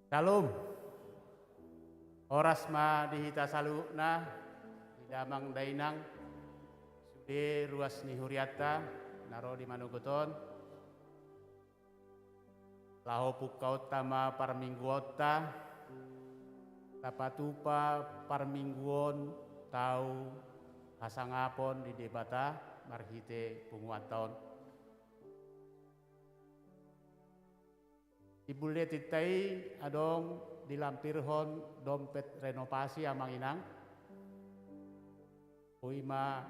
Shalom. Oras ma dihita saluna idamang dainang sude ruas ni huriata naro di manugoton laho pukau tama parmingguota tapatupa parmingguon tau hasangapon di debata marhite punguaton. Ibulle titai adong dilampirhon dompet renovasi amang inang. Uima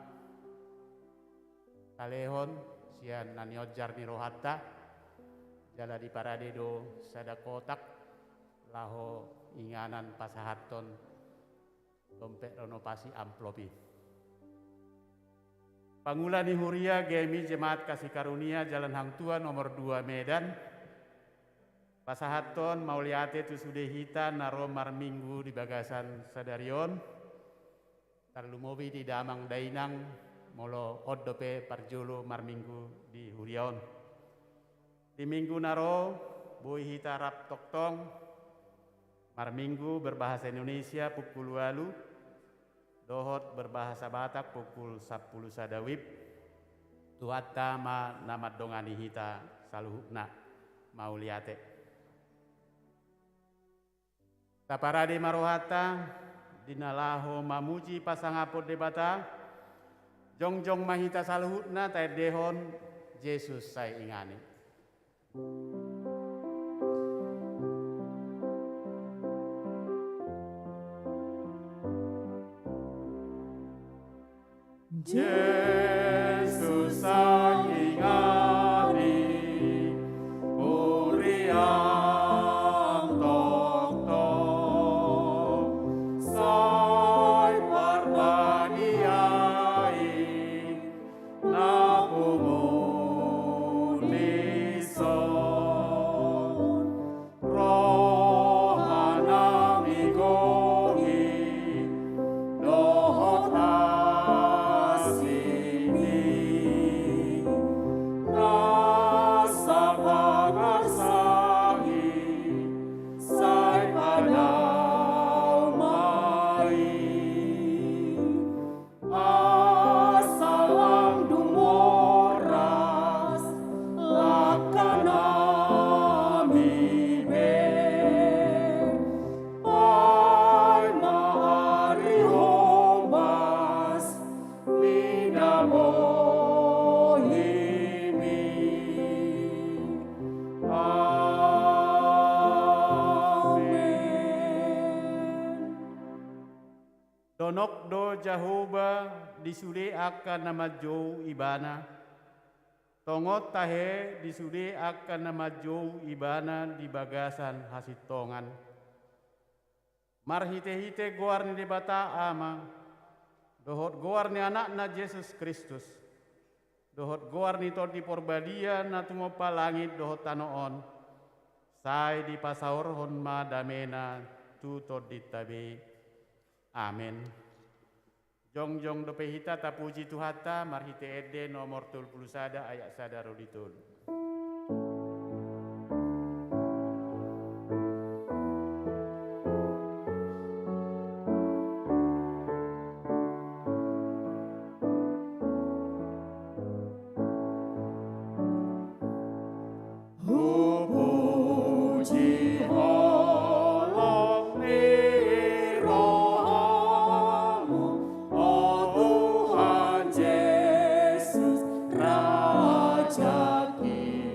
kalehon sian naniojar ni rohatta jala di paradedo sada kotak laho inganan pasahaton dompet renovasi amplopi. Pangula ni Huria GMI Jemaat Kasih Karunia Jalan Hang Tua nomor 2 Medan. Pasahaton mauliate tu sude hita naro marminggu di bagasan sadarion tarlumobi di damang dainang molo hoddope parjolo marminggu di hurion di minggu naro boi hita rap toktong marminggu berbahasa Indonesia pukul 8 dohot berbahasa Batak pukul 10 sadawib tuhatta ma namat dongani hita saluhukna mauliate. Taparade marohata dinalaho mamuji pasangapod debata jongjong mahita saluhutna tay dehon Yesus say ingani. Yesus say ingani Huria Donok do Jahoba disude akan nama jou ibana. Tongot tahe disude akan nama jou ibana di bagasan hasitongan. Marhite-hite goar ni debata ama. Dohot goar ni anakna Yesus Kristus. Dohot goar ni to di porbadia na tumopa langit dohot tanoon. Sai di pasaorhon ma damena tu to ditabe. Amin. Jongjong dope hita tapuji tuhata marhite ede nomor 31 ayat sada roditul. Raja kita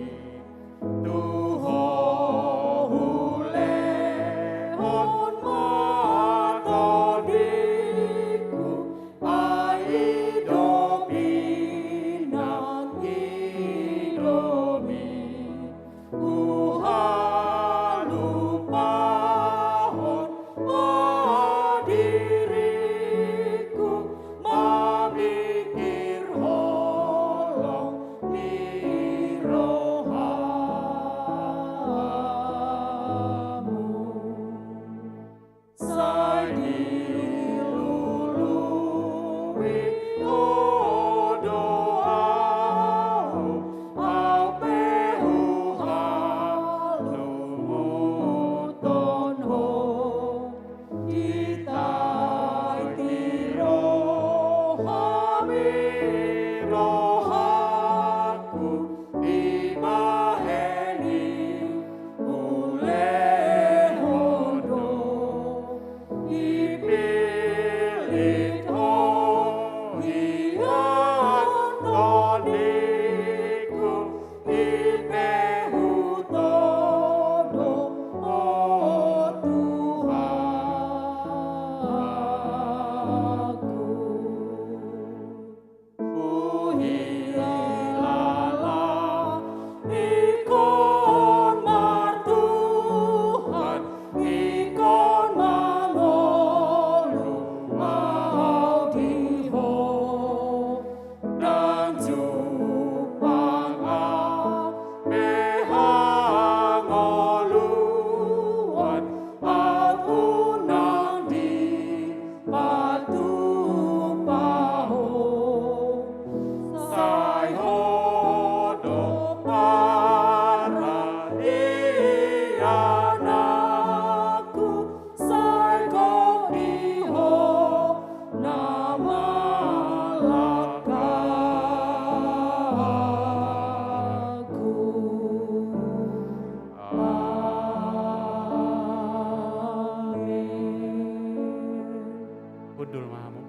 Kudul mahamu.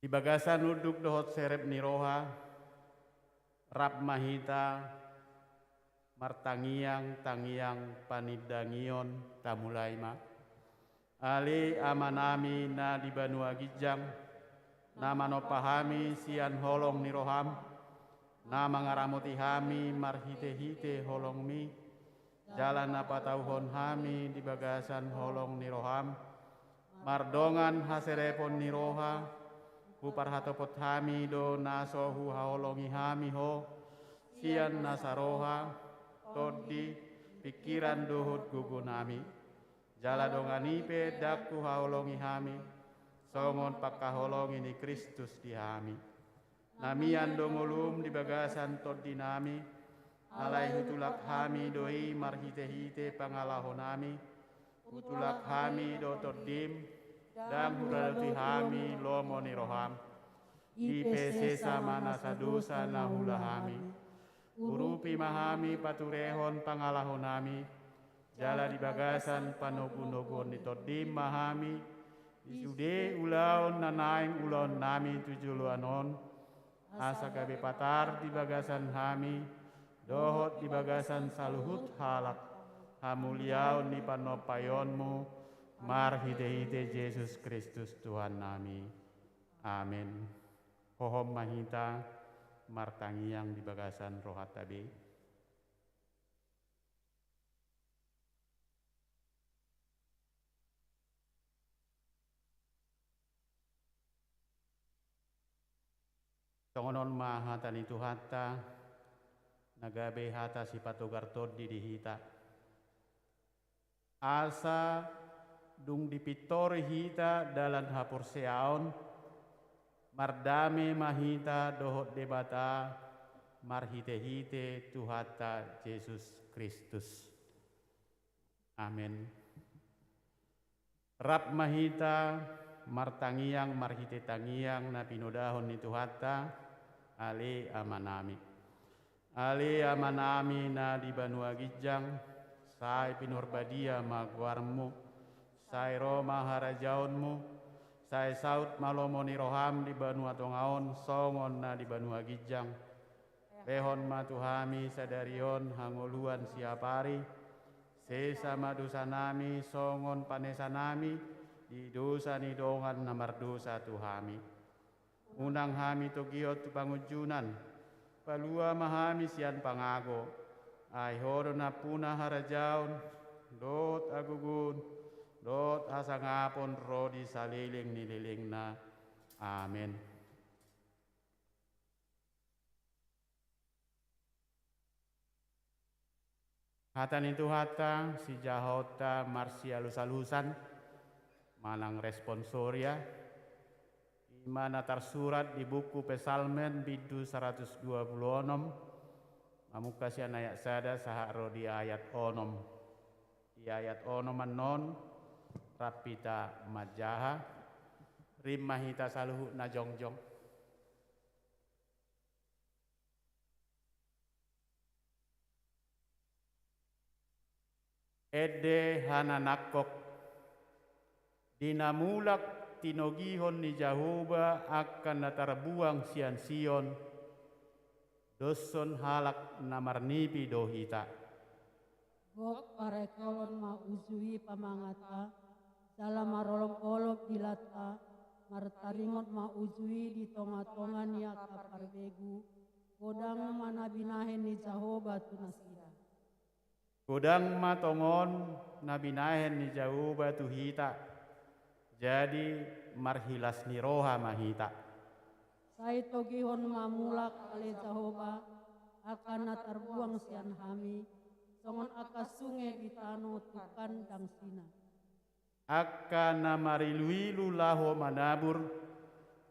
Di bagasan uduk dohot serep niroha, rap mahita, martangiang, tangiang, panidangion, tamulai ma. Ali amanami na di Banua Gijang, nama no pahami sian holong niroham, nama ngaramoti hami marhite-hite holong mi, jalan apa tauhon hami di bagasan holong niroham, mardongan haserepon niroha, kupar hatopot hami do nasohu haolongi hami ho, sian nasaroha, todi pikiran dohut gugunami, jala donganipe daku haolongi hami, songon pakaholongi ni Kristus di hami. Namian dongolum di bagasan todi nami, alai hutulak hami doi marhite-hite pangalahonami, hutulak hami do todim, dam huralti hami lomo ni roham, ipe sama nasa dosa nahulahami, urupi mahami paturehon pangalahonami, jala di bagasan panogun-nogun ni todim mahami, isude ulaon nanaing ulon nami tujuluanon, asa gabe patar di bagasan hami, dohot di bagasan saluhut halak, hamuliaon di panopayonmu, marhite-hite Yesus Kristus Tuhan nami. Amin. Hohom mahita, martangiang di bagasan rohat tabe. Tongonon mahata ni Tuhata, nagabe hata si patogartod di dihita. Asa dung dipitori hita dalam hapur seaon, mardame mahita dohot debata, marhite-hite Tuhata Yesus Kristus. Amin. Rap mahita, martangiang, marhite tangiang, na pinodahon ni Tuhata, ali amanami. Ali amanami na di Banua Gijang, sai pinurbadia magwarmu, sai Roma harajaonmu, sai saut malomoni roham di Banua Tongaon, songon na di Banua Gijang, pehon matuhami sadarion hangoluan siapari, sesama dosa nami songon panesa nami, di dosa ni dongan namar dosa tuhami. Unang hami togiot tu pangujunan, palua mahami sian pangago, ai horo na puna harajaon, dot agugun, dot asangapon rodi saliling nililing na. Amin. Hatan itu hata si jahota marsialusalusan manang responsoria mana tersurat di buku Pesalmen bidu 126 mamukasian ayat sada saharo di ayat onom. Di ayat onom anon rapita majaha rimahita saluhu na jongjong. ede hananakok dinamulak tinogihon ni Jahoba akan natarbuang sian Sion doson halak namarnipi dohita. Gok parekolon ma ujui pamangata, dalam marolong-olop dilata, martaringot ma ujui di tonga-tonga nia kaparbegu, godang manabinahen ni Jahoba tunasida. Godang matongon nabinahen ni Jahoba tuhita, jadi marhilas ni roha mahita. Sai togihon mamulak ale Jahoba, akan natarbuang sian hami, songon aka sungai di tano tukan dang sina. Akka namariluilu laho manabur,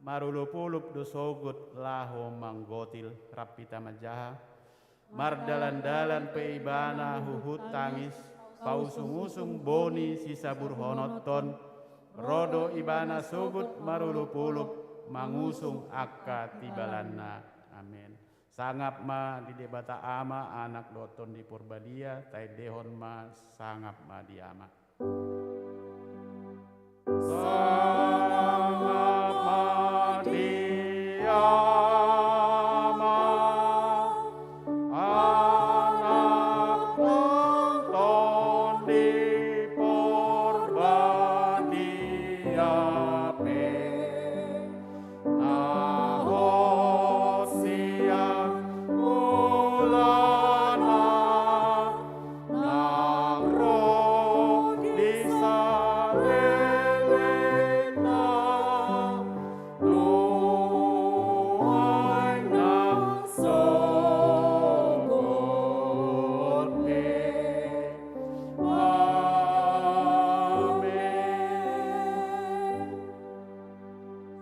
marulupulup dosogut laho manggotil rapita majaha, mardalan-dalan peibana huhut tangis, pausung-usung boni sisa burhonoton, rodo ibana sugut marulupulup, mangusung akka tibalanna. Amin. Sangap ma di debata ama anak doton di purbadia, tai dehon ma sangap ma di ama. Sangap ma di ama, anak doton di purbadia pe.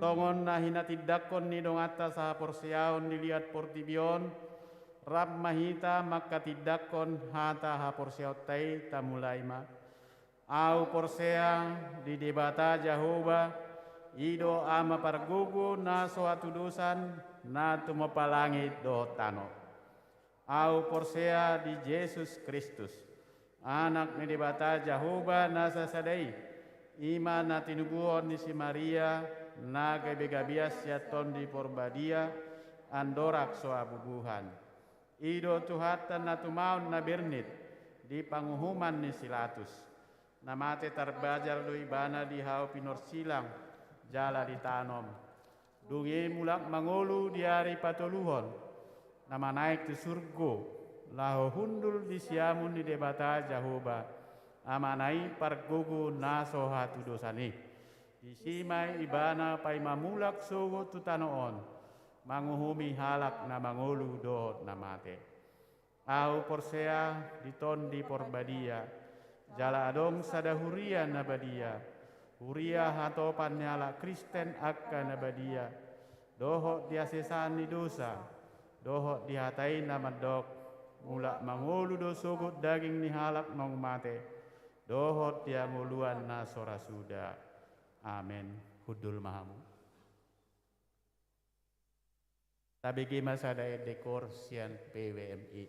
Songon na hinatidakon ni dongata sa porsiaon dilihat portibion, rab mahita makatidakon hata ha porsiaot tai tamulai ma. Au porsea di debata Jahoba, ido ama pargugu na suatu dosan na tumapalangit do tano. Au porsea di Yesus Kristus, anak ni debata Jahoba na sasadai, ima na tinubuon ni si Maria, na gabi-gabias yaton di porbadia, andorak soa bubuhan. Ido tuhatan na tumaon na bernit, di panguhuman ni Silatus. Namate tarbajar do ibana di hau pinor silang, jala di tanom. Dungi mulak mangolu di hari patoluhon, nama naik ke surgo, laho hundul di siamun di debata Jahoba, amanai pargugu naso hatu dosani. Di simai ibana pai mamulak sogo tutanoon, manguhumi halak na mangolu do namate. Au porsea diton di porbadia, jala adong sada huria nabadia, huria hatopan nyala Kristen akka nabadia, dohok diasesan ni dosa, dohok dihatai namadok, mulak mangolu do sogut daging ni halak nong mate, dohok dianguluan na sora suda. Amin. Hudul mahamu. Tabigi masada dekor sian PWMI.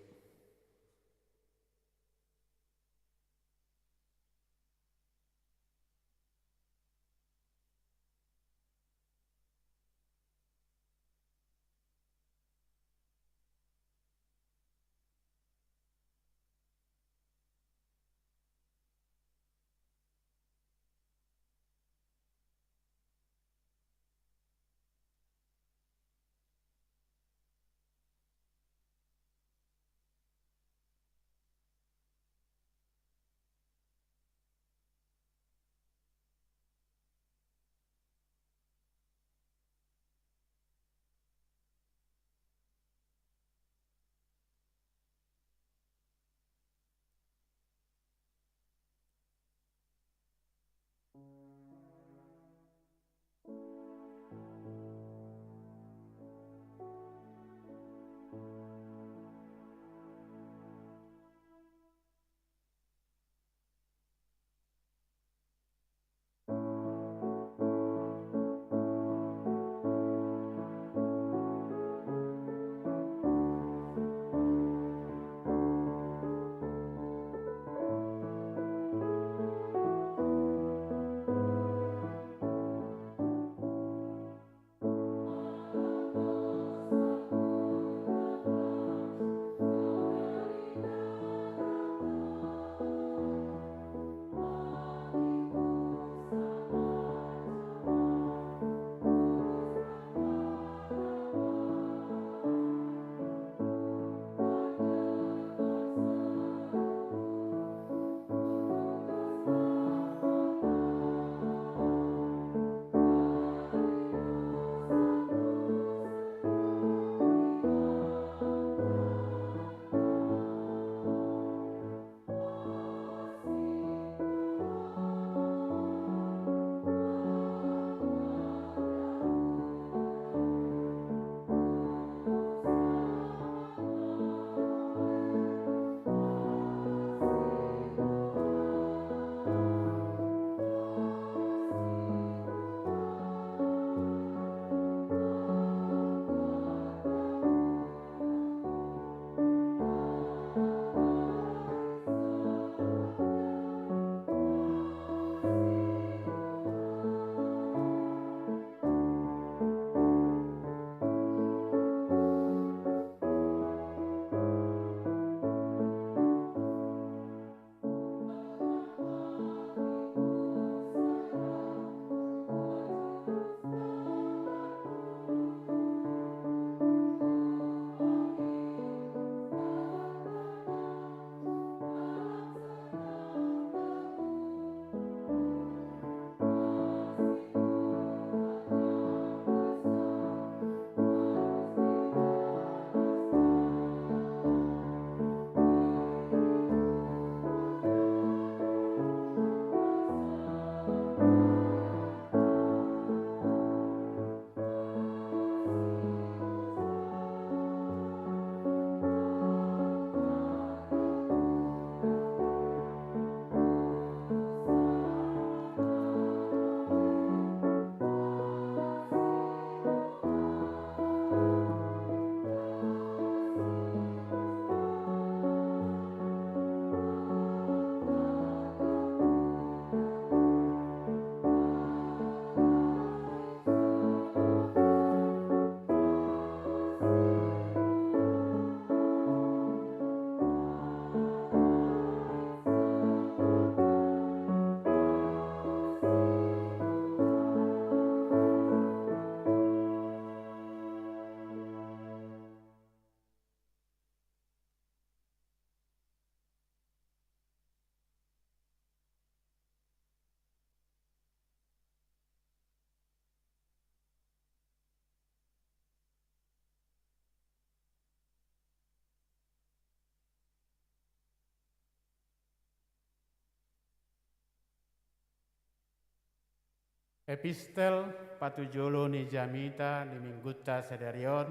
Epistel patujolo ni jamita ni minggutta sedarion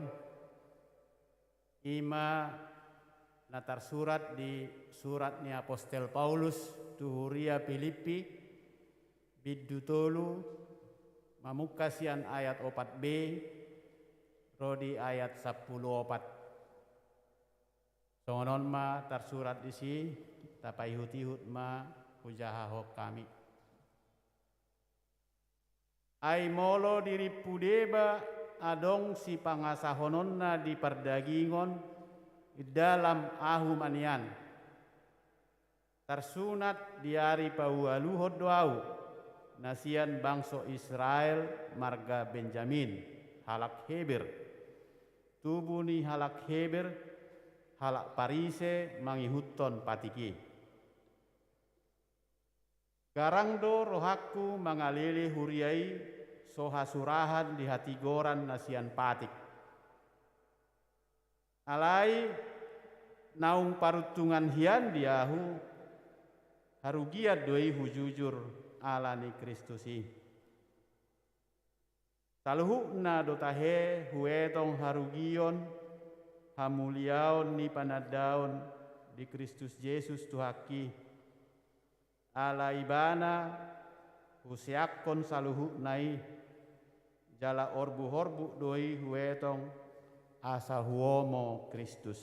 ima natar surat di surat ni Apostel Paulus tuhuria Filipi biddutolu mamukasian ayat 4b rodi ayat 10 songonon ma tarsurat di si tapai hutihut ma hujahahok kami ai molo diri pudeba adong si pangasahononna di perdagingon di dalam ahu manian tersunat di hari paualuhod doau nasian bangso Israel marga Benjamin halak Heber tubuh ni halak Heber halak Parise mangihuton patiki garangdo rohaku mangalele huriai soha surahan di hati goran nasian patik alai naung parutungan hian diahu harugiat doi hujujur alani Kristusi taluhu na dotahe huetong harugion hamuliaon ni panadaon di Kristus Yesus Tuhaki ala ibana husiakon saluhu nai jala orbu-horbu doi huetong asa huomo Kristus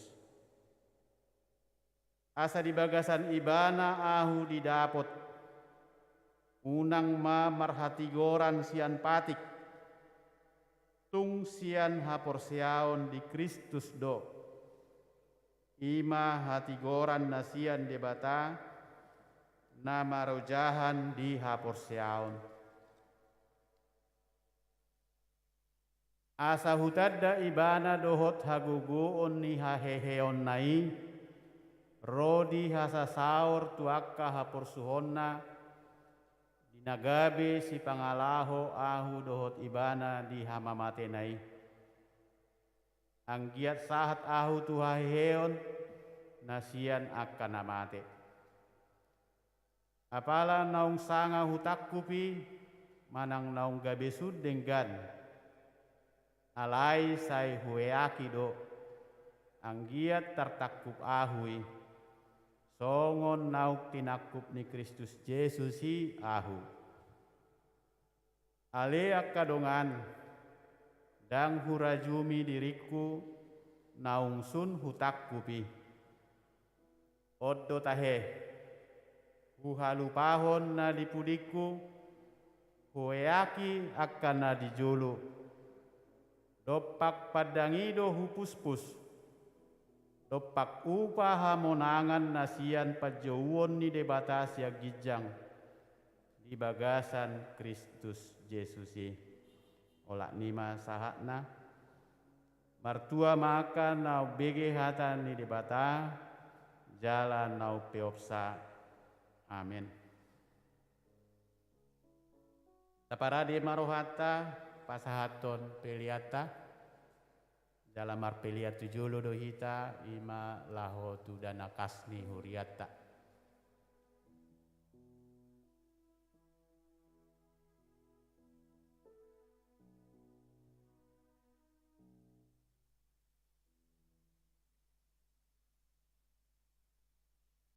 asa di bagasan ibana ahu didapot unang ma marhati goran sian patik tung sian haporsiaon di Kristus do ima hati goran nasian debata nama rojahan di haporsiaon asa hutadda ibana dohot haguguon ni haheheon nai rodi hasa saur tuakka haporsuhonna dinagabe si pangalaho ahu dohot ibana di hamamate nai anggiat sahat ahu tu haheheon nasian akan namate apala naung sanga hutakkupi manang naung gabe sudenggan alai sai hueaki do anggiat tertakup ahui songon nauk tinakup ni Kristus Yesus si ahu ale akadongan dang hurajumi diriku naung sun hutakkupi oddo tahe huhalupahon na dipudiku hueaki akan na dijulu dopak padangido hupuspus dopak upaha monangan nasian pajauon ni debatas ya gijang di bagasan Kristus Yesusi olak nima sahakna martua maka nau bege hatan ni debata jalan nau peopsa amin taparade marohata pasahaton peliata dalam arpelia tujulu dohita ima laho tu dana kasni huriata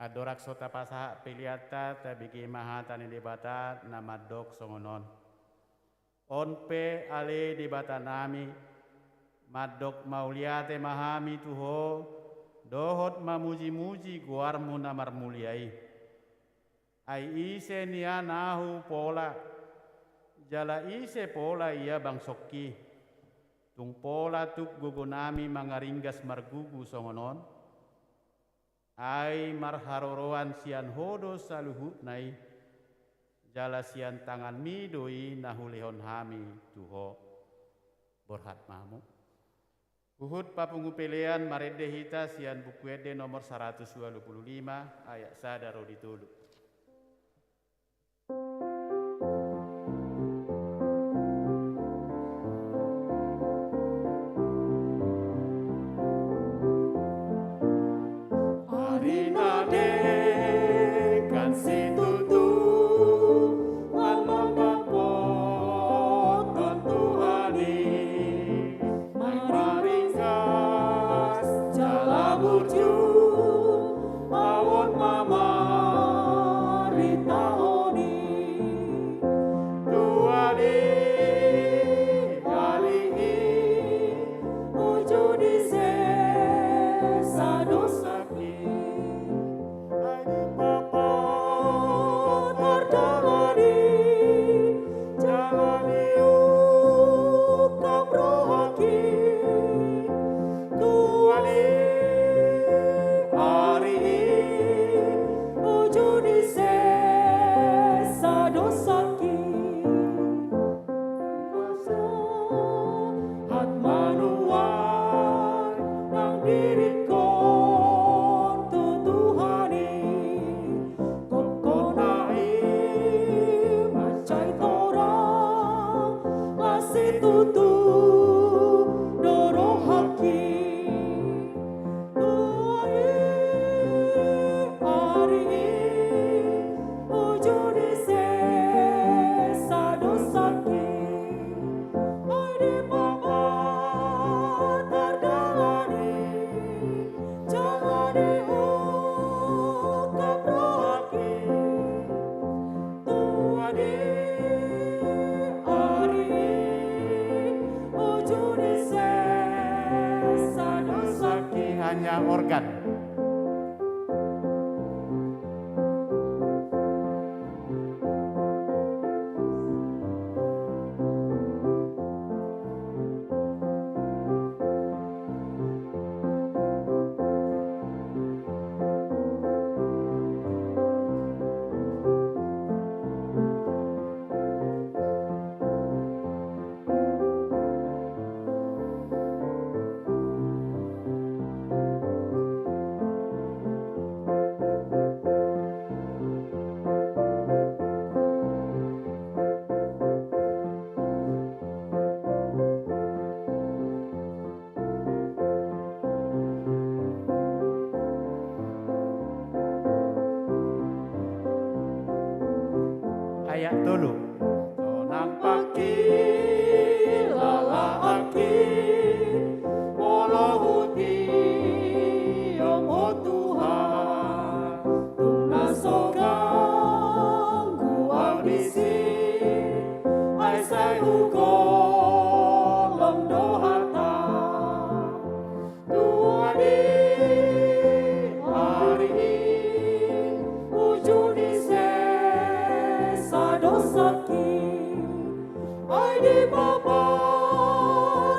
adorak sota pasaha peliata tabigi mahata ni debata nama dok songonon onpe ale debata nami madok mauliate mahami tuho dohot mamuji-muji guarmu namar muliai ai ise nia nahu pola jala ise pola ia bang sokki tung pola tuk gugunami mangaringgas margugu songonon ai marharoroan sian hodo saluhu nai jala sian tangan mi doi nahulehon hami tuho borhat mamu Uhud papungu pelean marede hita sian buku ede nomor 125 ayat sadaro ditulu. oja organ. Ayat dulu. Tonang pagi lala aki molo huti om o Tuhan tuna sogang ku audisi ai sai ugo lom dohata tua di hari ujudi dosaki ai di bapa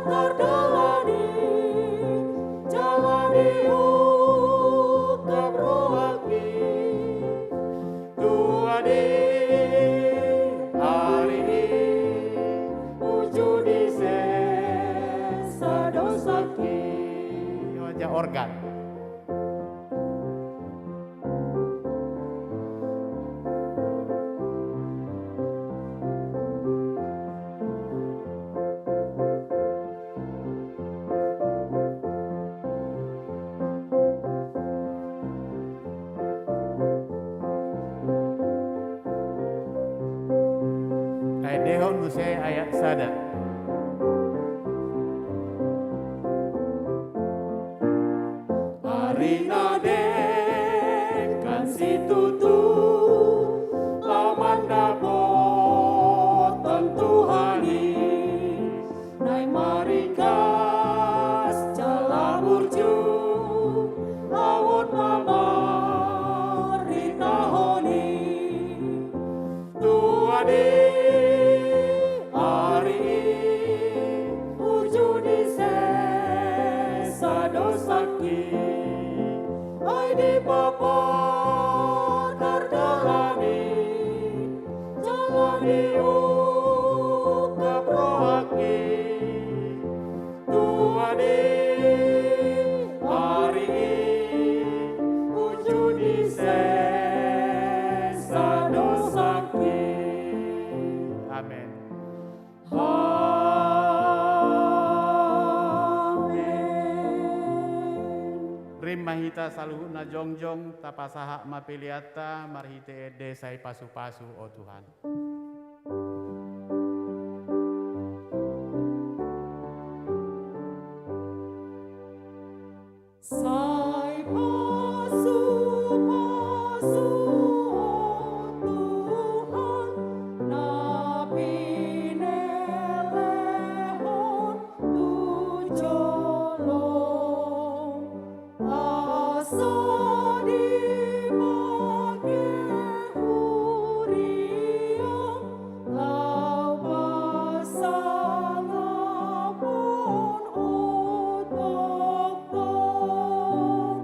tardalani jalani ukap rohaki tua di hari ujudi sesa dosaki oja organ. Dehon muse ayat sada. Arina dek kan si tutu laman dapot tentuhani nai marikas jala burju laut mama ritahoni tuadi dosaki ai di bapa tardalani jalani ukap rohaki tua di hari ujudi sesa dosaki. Amin. Mahita saluhuna jongjong tapasaha mapiliata marhite ede sai pasu-pasu o Tuhan. Sai pasu-pasu o Tuhan napi nelehon tujolong asa di bagi uriang lau pasang apun utok-tok.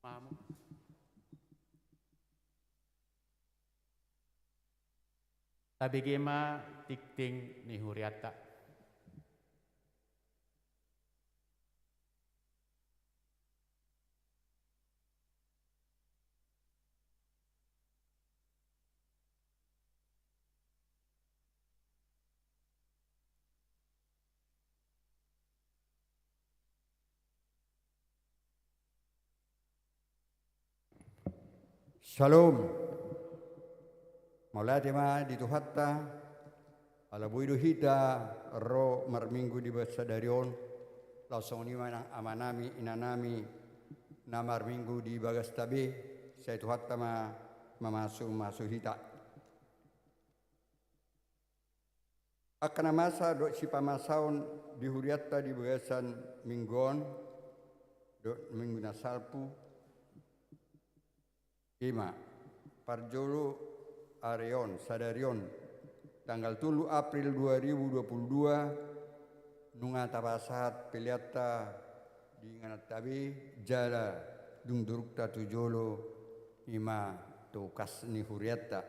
Amin. Tabigema tikting ni huriata. Shalom. Mauladima dituhatta ala buidu hita ro marminggu di basadarion langsung ni mana amanami inanami na marminggu di bagas tabe saya tuhatta ma masuk hita Akana masa dok si pamasaun di huriatta di bagasan minggon dok minggu nasalpu ima Parjolo Areon Sadarion tanggal 3 April 2022 nunga tabasahat peliata di nganatabi jala dungdurukta tujolo ima to kasni huriatta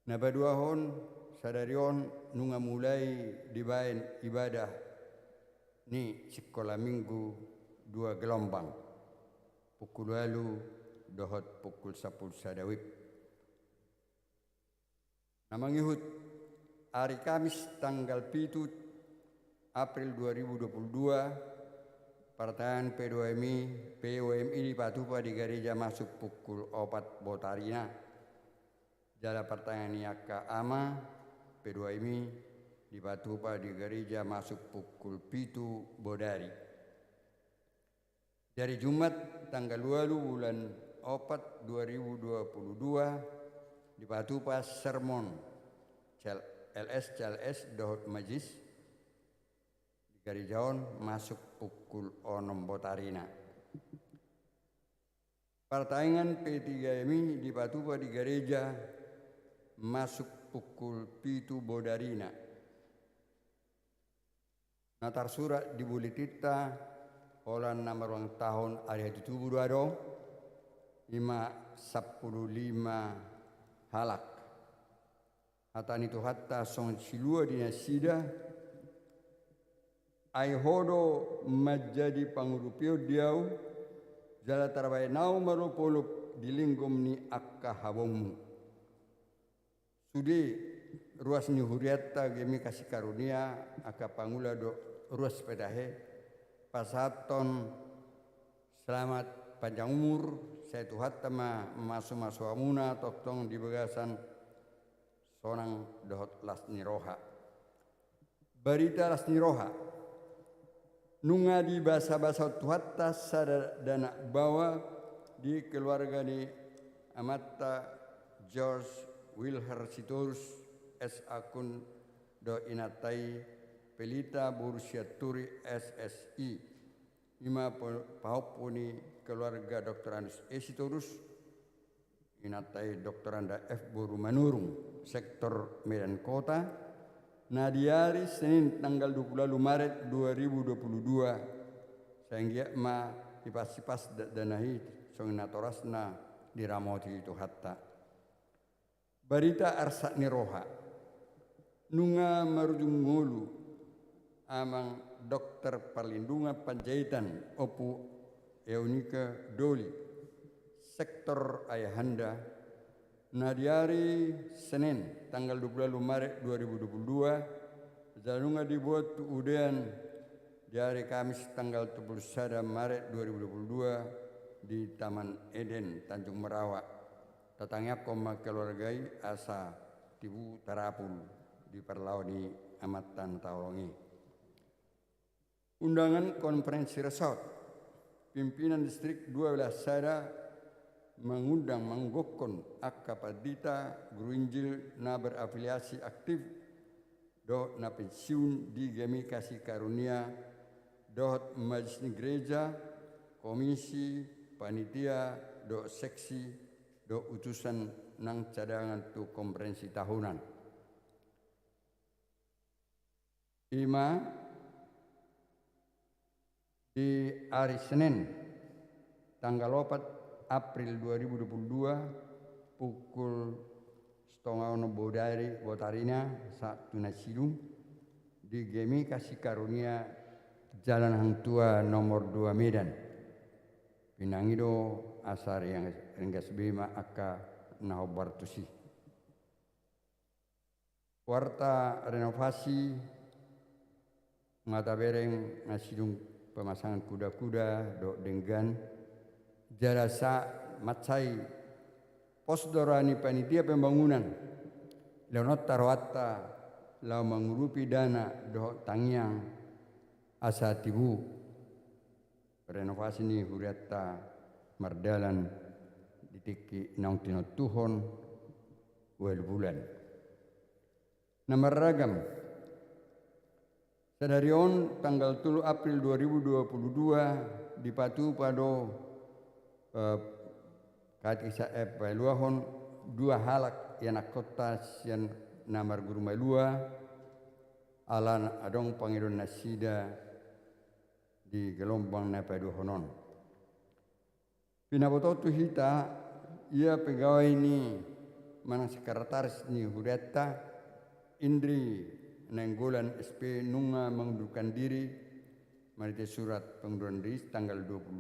nabaduahon Sadarion nunga mulai dibain ibadah ni sekolah minggu 2 gelombang pukul lalu dohot pukul 10 sadawib. Namangihut hari Kamis tanggal 7 April 2022 partaan POMI di Patupa di gereja masuk pukul 4 botarina jala pertanyaan niaka ama P2MI di Patupa di gereja masuk pukul 7 bodari. Dari Jumat tanggal 2 bulan 4 2022 di Patupa sermon LS dohot majlis di gerejaon masuk pukul 6 botarina. Pertanyaan P3MI di Patupa di gereja masuk pukul 7 bodarina. Natar surat di bulitita olan nama ulang tahun hari itu buruado 515 halak. Hatan itu hatta song silua dinasida ai hodo menjadi pangurupio diau jala tarbai nau marupolup dilinggom ni akka habomu. Sudi ruas ni huriatta gemi kasih karunia aka pangula do ruas pedahe pasaton selamat panjang umur saya tuhat tama masuk amuna toktong di bagasan sonang dohot lasni roha barita lasni roha nunga di basa-basa tuhatta sadana bawa di keluarga ni amatta George Wilher Sitorus S. Akun do inatai pelita Borussia Turi SSI ima pahopuni keluarga Dr. Andus E. Sitorus inatai Dr. Anda F. Boru Manurung sektor Medan Kota nadiari Senin tanggal 20 Maret 2022 sehingga ma ipas danahi songatorasna diramoti itu hatta barita arsak ni roha nunga marujung ngulu amang dokter perlindungan panjaitan opu Eunika Doli sektor Ayahanda nadiari Senin tanggal 20 Maret 2022 jalunga dibuat udean di hari Kamis tanggal 31 Maret 2022 di Taman Eden Tanjung Merawak tatangnya koma keluargai asa tibu tarapul di perlauni amatan taulongi. Undangan konferensi resort pimpinan distrik 12 Sada mengundang manggokon akka padita guru Injil na berafiliasi aktif do na pensiun di gemi kasih karunia dohot majelis gereja komisi panitia do seksi do utusan nang cadangan tu konferensi tahunan. Ima di hari Senin tanggal 4 April 2022 pukul 7.30 botarina saat tunasilu di Gemi Kasih Karunia Jalan Hang Tua nomor 2 Medan. Pinangido asar yang enggas bima aka nahobartusi. Warta renovasi mata bereng nasidung pemasangan kuda-kuda do denggan jarasa matsai posdorani panitia pembangunan leonot tarwata lau mengurupi dana do tangyang asa tibu renovasi ni huriatta mardalan ditiki naung tino tuhon wel bulan Nama ragam. Sadarion tanggal 3 April 2022 dipatu pada katisa luahon dua halak yang kota sian namar guru malua alan adong pangidon nasida di gelombang napadu honon. Pinabototu hita ia pegawai ni manang sekretaris ni Huriatta Indri Nenggolan SP Nunga mengundurkan diri menurut surat pengunduran diri tanggal 20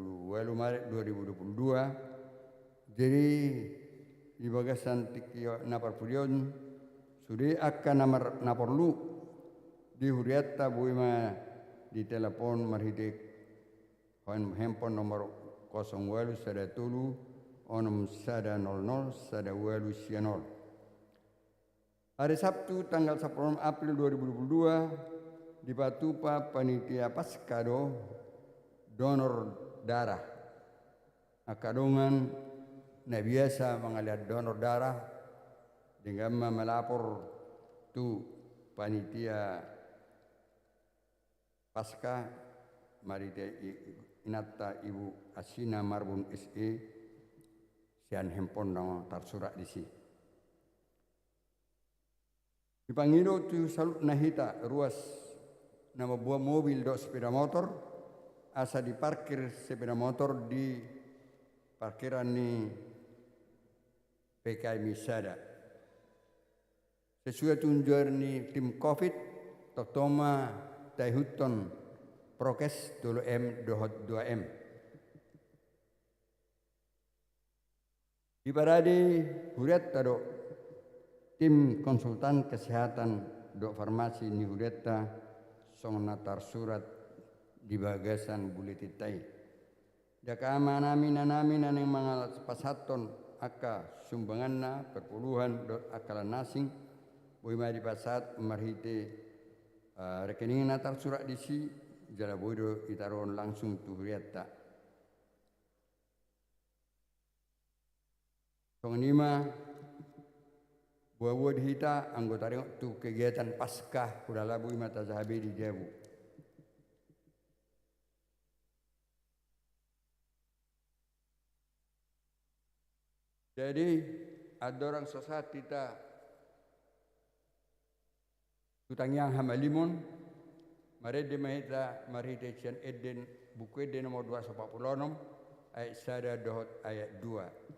Maret 2022. Jadi di bagasan tikio napar pulion sudah akan naperlu di Huriatta buima di telepon marhidik handphone nomor 08 sada tulu onom sada 00 sada walu sianol. Hari Sabtu tanggal 10 April 2022 di Patupa panitia Paskado donor darah. Akadongan na biasa mengalir donor darah dengan melapor tu panitia Paska marite inata Ibu Asina Marbun SE sian handphone nang tersurat di sini. Dipanggil tu salut nahita ruas nama buah mobil do sepeda motor asa diparkir sepeda motor di parkiran ni PKI Misada. Sesuai tunjuan ni tim COVID Totoma Taihuton Prokes 2M 2M. Di paradi Huriatta do tim konsultan kesehatan do farmasi ni Huriatta song natar surat di bagasan buletitai. Jaka manami nanami naneng mga pasaton aka sumbanganna perpuluhan do akalan nasing boy mari pasat marhite rekening natar surat di si jala bodo itaron langsung tu Huriatta. Song nima buah-buah dihita anggota tu kegiatan Paskah kuda labu mata zahabi di Jabu. Jadi ada orang sesat kita tutang yang hamalimon mari de mahita mari de cian eden buku eden nomor 246 ayat sada dohot ayat 2.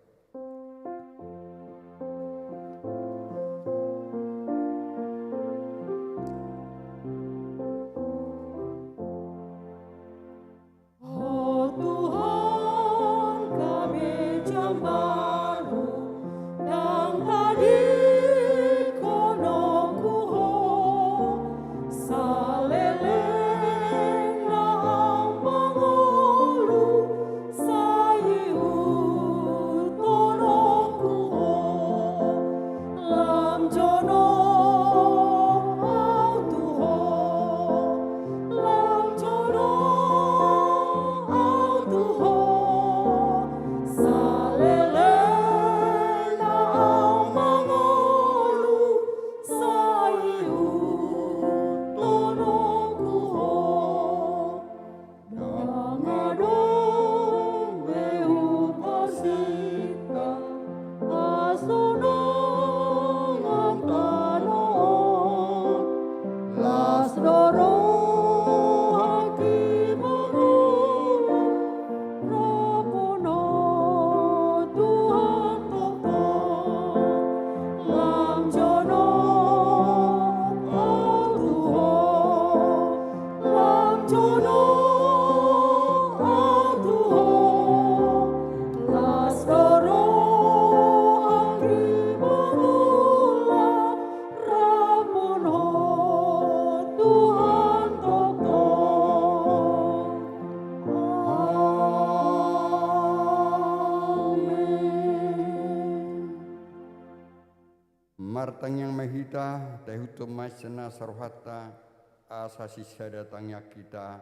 Martang yang mahita tahutum masna sarwata asasi sadatangnya kita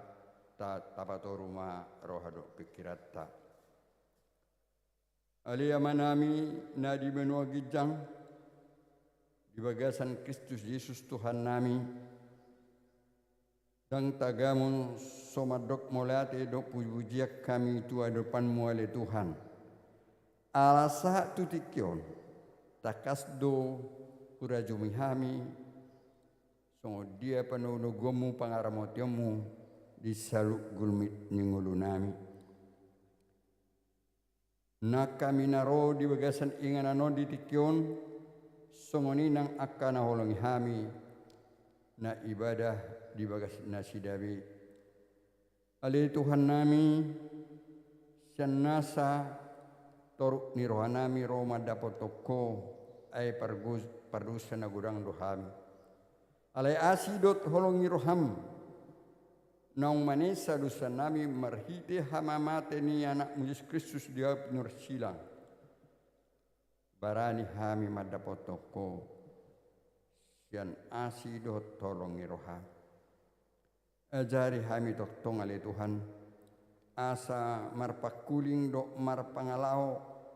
ta tapato rumah rohado pikiratta. Alia manami nadi menua gijang di bagasan Kristus Yesus Tuhan nami, dan tagamu somadok molate dok pujiak kami tua depanmu oleh Tuhan. Alasa tutikion takasdo urajumihami songo dia panonogomu pangaramotiamu di saluk gulmit ningulunami. Na kami naro di bagasan inganano di tikion songo ninang akana holongi hami na ibadah di bagas nasidawi. Ale Tuhan nami sian nasa toruk ni rohanami roma dapotoko ay pardusa na gudang dohami. Ale asidot holongi roham naung manesa dosa nami marhite hamamate ni anak Yesus Kristus dia penur silang. Barani hami madapotoko sian asidot tolongi roham. Ajari hami toktong ale Tuhan asa marpakuling dok marpangalao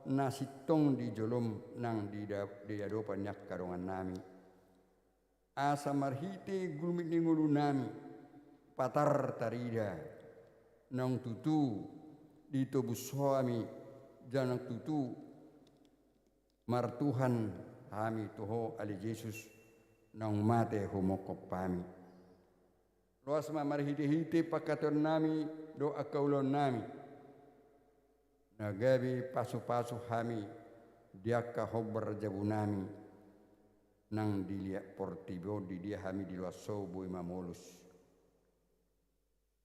nasitong di jolom nang di adopan nyak karongan nami. Asa marhite gulmit ningulu nami patar tarida nang tutu dito busuami janang tutu martuhan hami toho ale Yesus nang mate homokop pami. Luas marhite-hite pakaton nami doa kaulon nami. Nagabi pasu-pasu hami diaka hobar jabu nami. Nang dilia portibo di dia hami di luas sobo imamolus.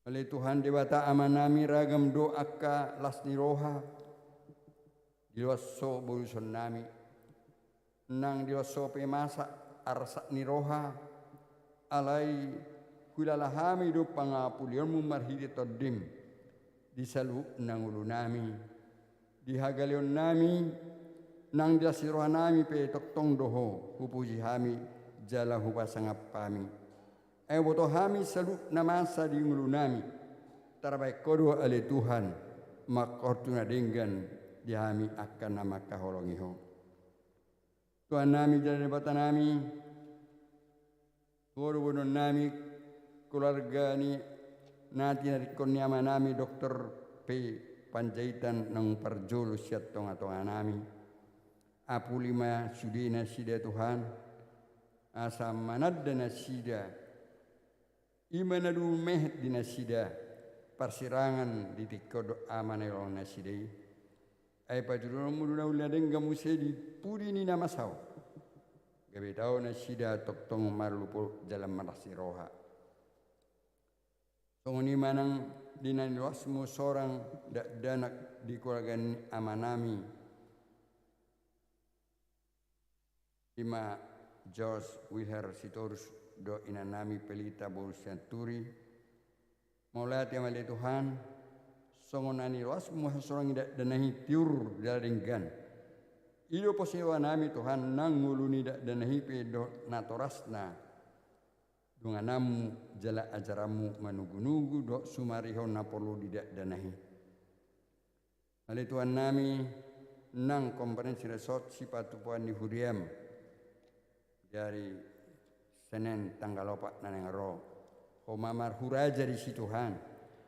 Oleh Tuhan dewata aman nami ragam doa ka lasni roha. Di luas sobo uson nami. Nang di luas sope masa arsak ni roha. Alai kulala hami do pangapulionmu marhidi todim di salu nang ulu nami di hagalion nami nang dasiroha nami pe toktong doho hupuji hami jala hubasangap pami boto hami salu namasa di ulu nami tarabai kodo ale Tuhan makortuna denggan di hami akan nama kaholongiho Tuhan nami jala debata nami kodo bonon nami keluarga ni nanti dari konyama nami Dr. P. Panjaitan nang parjolo siat tonga-tonga nami. Apulima sudina sida Tuhan. Asa manadda nasida. Imana du mehet di nasida. Persirangan di tikodo amanelong nasidai. Ay pajulun muduna uladeng gamuse di pudi ni namasau. Gabe tau nasida toktong marlupo jalan marasiroha. Tunguni manang dinaniwasmu seorang danak di keluarga amanami. Ima George Wilher Sitorus do inanami pelita borusanturi. Maulat yang mali Tuhan. Songonani wasmu seorang danahi tiur daringgan. Ido posiwa nami Tuhan nanguluni danahi pedo natorasna. Dunganamu jala ajaramu manugu-nugu dok sumariho napolo tidak danahi. Oleh Tuhan nami nang konferensi resort sipatu puan di Huriam dari Senin tanggal 4 nanengaro. Homamar huraja di si Tuhan.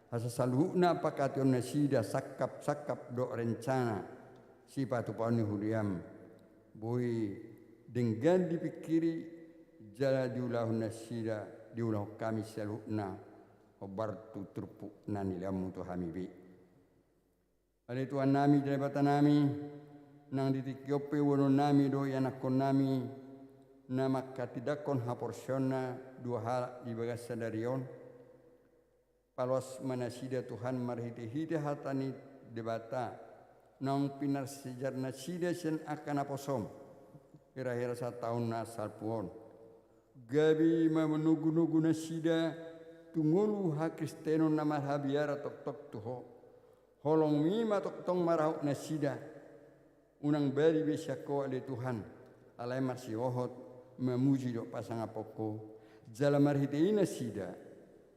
Asa saluhna pakation nasida sakap dok rencana sipatu puan di Huriam. Boy dengan dipikiri jala diulahu nasida diulahu kami salukna obartu turpu nani lamu tu hamibi. Ale Tuhan nami jabatan nami nang ditikiope wono nami do yanakon nami nama katidakon haporsiona dua hal di bagas sadarion. Palos manasida Tuhan marhiti-hiti hatani debata nang pinar sejar nasida sen akan aposom. Kira-kira 1 tahun nasal puon. Gabi menugu-nugu nasida tungulu ha Kristeno nama habiara tok-tok tuho. Holong mima tok-tong marahuk nasida. Unang beri besyako ale Tuhan. Alai marsi ohot memuji dok pasang apoko. Jala marhite nasida.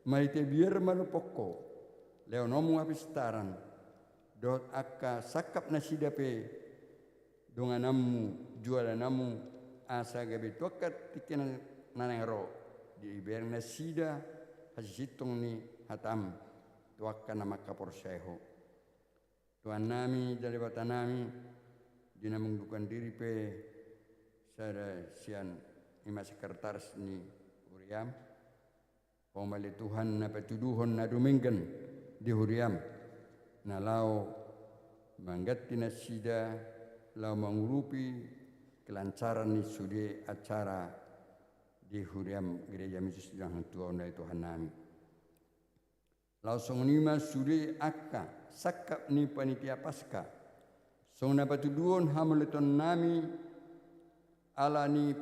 Marhite biar manupoko. Leonomu apistaran. Dot akka sakap nasida pe. Donganamu jualanamu asa gabe tuakat tikinan nanang ro di berna sida hasitong ni hatam tuakkan nama kapor seho tuan nami dari batan nami dina mengdukan diri pe sada sian ima sekretaris ni Huriam pemali Tuhan na petuduhon na duminggan di Huriam na lau manggati na sida lau mengurupi kelancaran ni sudi acara di Huriam gereja Yesus yang Tuhan na Tuhan nami lau songonima sudi akka sakap ni panitia paska song na petuduhon hamuleton nami ala ni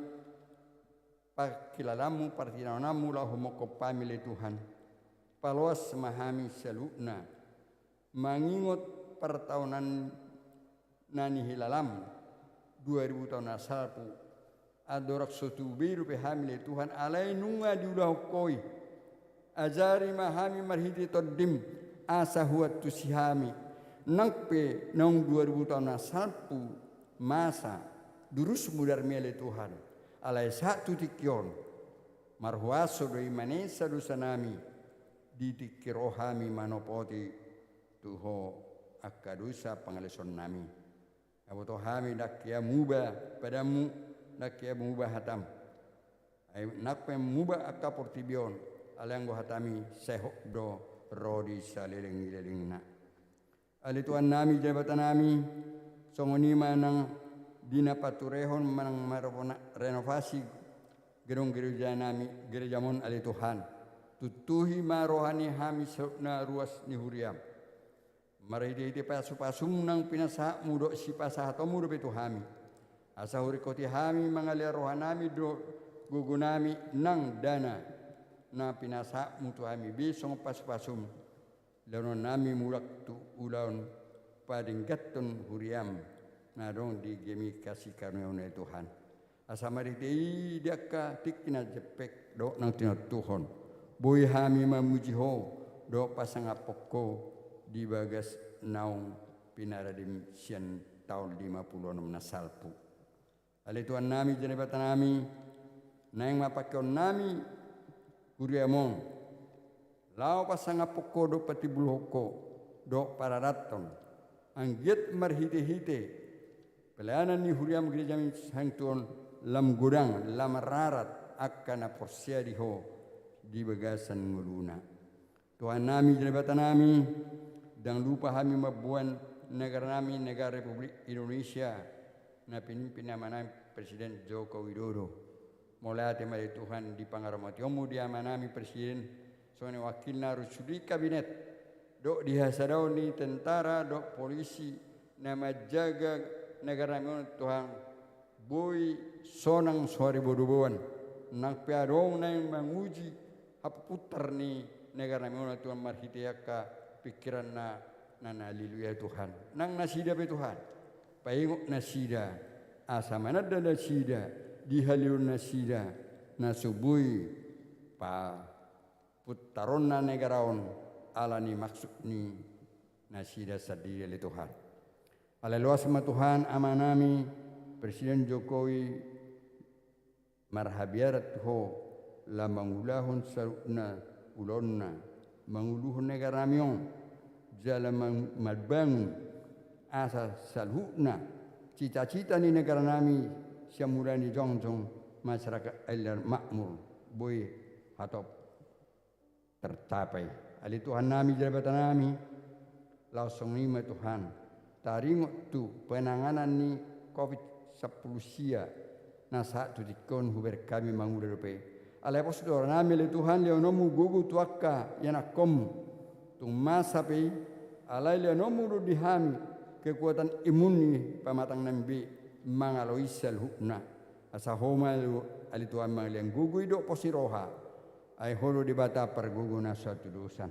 pakilalamu partinanamu lahu moko pamile Tuhan paluas memahami selukna mengingat pertahunan nani hilalam 2000 tahun asalpu adorak sotu biru pehamile Tuhan alai nunga diulah koi ajari mahami marhiti todim asa huat tusihami nangpe nong 2000 tahun asalpu masa durus mudar mele Tuhan alai satu tikion marhuaso doi manesa dusanami di tikirohami manopoti tuho akadusa pangaleson nami aboto hami dakia muba padamu dakia muba hatam ay nakpe muba akaportibion alanggo hatami sehok do rodi saleleng-lelengna ali tuan nami jabatan nami songoni manang dina paturehon manang marapona renovasi gerong gereja nami gereja mon ali Tuhan tutuhi marohani hami na ruas ni Huriam maride pasu-pasum nang pinasa mudo si pasah atau mudo betu hami asa hurikoti hami mangalia rohanami do gugunami nang dana na pinasa mutu hami bisong pasu-pasum lanon nami murak tu ulaun padinggaton Huriam na dong di gemi kasih karunia Tuhan asa marite diaka tikina jepek do nang tina Tuhan boy hami mamuji ho do pasang apoko di bagas naung pinaradim sian tahun 56 nasalpu ali Tuhan nami jenebatan nami naing mapakon nami Huriamon lao pasang apoko do patibulhoko do pararaton angget marhite-hite pelayanan ni Huriam gereja Hangtuan lam gudang lam rarat akan aporsia diho di bagasan nguluna Tuhan nami jabatan nami dan lupa kami mabuan negara nami negara Republik Indonesia na pinimpin nama Presiden Joko Widodo mulai temai Tuhan di pangaramati omu di amanami Presiden soalnya wakil narus sudi kabinet dok dihasadau ni tentara dok polisi nama jaga negara kami Tuhan boy sonang suari bodoboan nang piarong nang menguji apa putar ni negara kami Tuhan marhitiaka pikiran na liluya Tuhan nang nasida be Tuhan paingok nasida asa manada nasida dihaliun nasida nasubui pa putaron na negaraon ala ni maksud ni nasida sadiri li Tuhan Haleluya sama Tuhan amanami Presiden Jokowi marhabiarat ho la mangulahun saruna ulonna manguluhun negara miong jalan madbangun asa salhuna cita-cita ni negara nami siamulani jongjong masyarakat alir makmur boy atau tercapai ali Tuhan nami jabatan nami langsung lima Tuhan taringok tu penanganan ni COVID-10 sia na saat tu dikon huber kami mangurupe alai posdor nami le Tuhan le nomu gugu tuaka yanakom tu masa pe alai le nomu dihami kekuatan imun ni pamatang nambi mangaloisal hukna asa homa ali Tuhan mangliang gugu ido posiroha ai holo di bata pergugu na satu dosan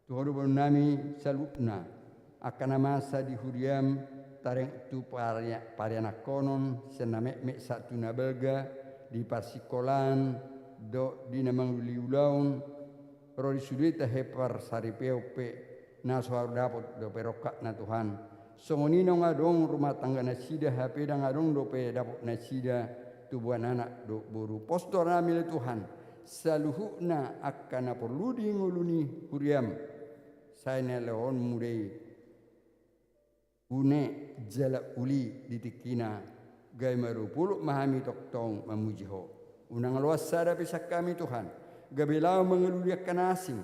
tu holo nami salukna akan masa di Huriam tareng tu pariana konon sename me satu nabelga di parsikolan do di namang liulaun rori sudita hepar saripeupe na soal dapot do perokat na Tuhan songonino ngadong rumah tangga nasida HP dan ngadong do pe dapot nasida tubuhan anak do boru postor nami le Tuhan saluhuna akan perlu nguluni huriam saya leon mudai une jala uli ditikina gai marupulu mahami toktong mamujiho unang luas sada pisak kami Tuhan gabelau mengeluli akan asing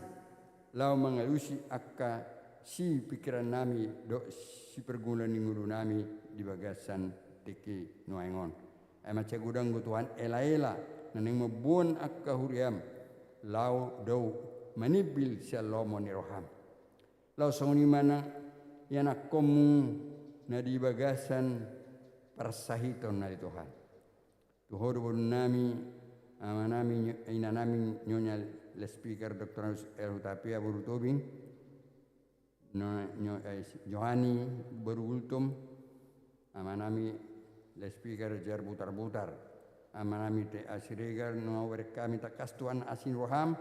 lau mengelusi akka si pikiran nami do si pergulan ngulu nami di bagasan tiki nuaingon maca gudang Tuhan ela-ela naneng mabuan akka huriam lau dau manibil shalom ni roham lau songni mana yana komu na di bagasan persahiton na Tuhan tuhor bon nami amanami ina nami nyonya le speaker Dr. Tapia Burutobing Johani Berultum amanami le speaker jar butar-butar amanami te asiregar no kami takastuan asin roham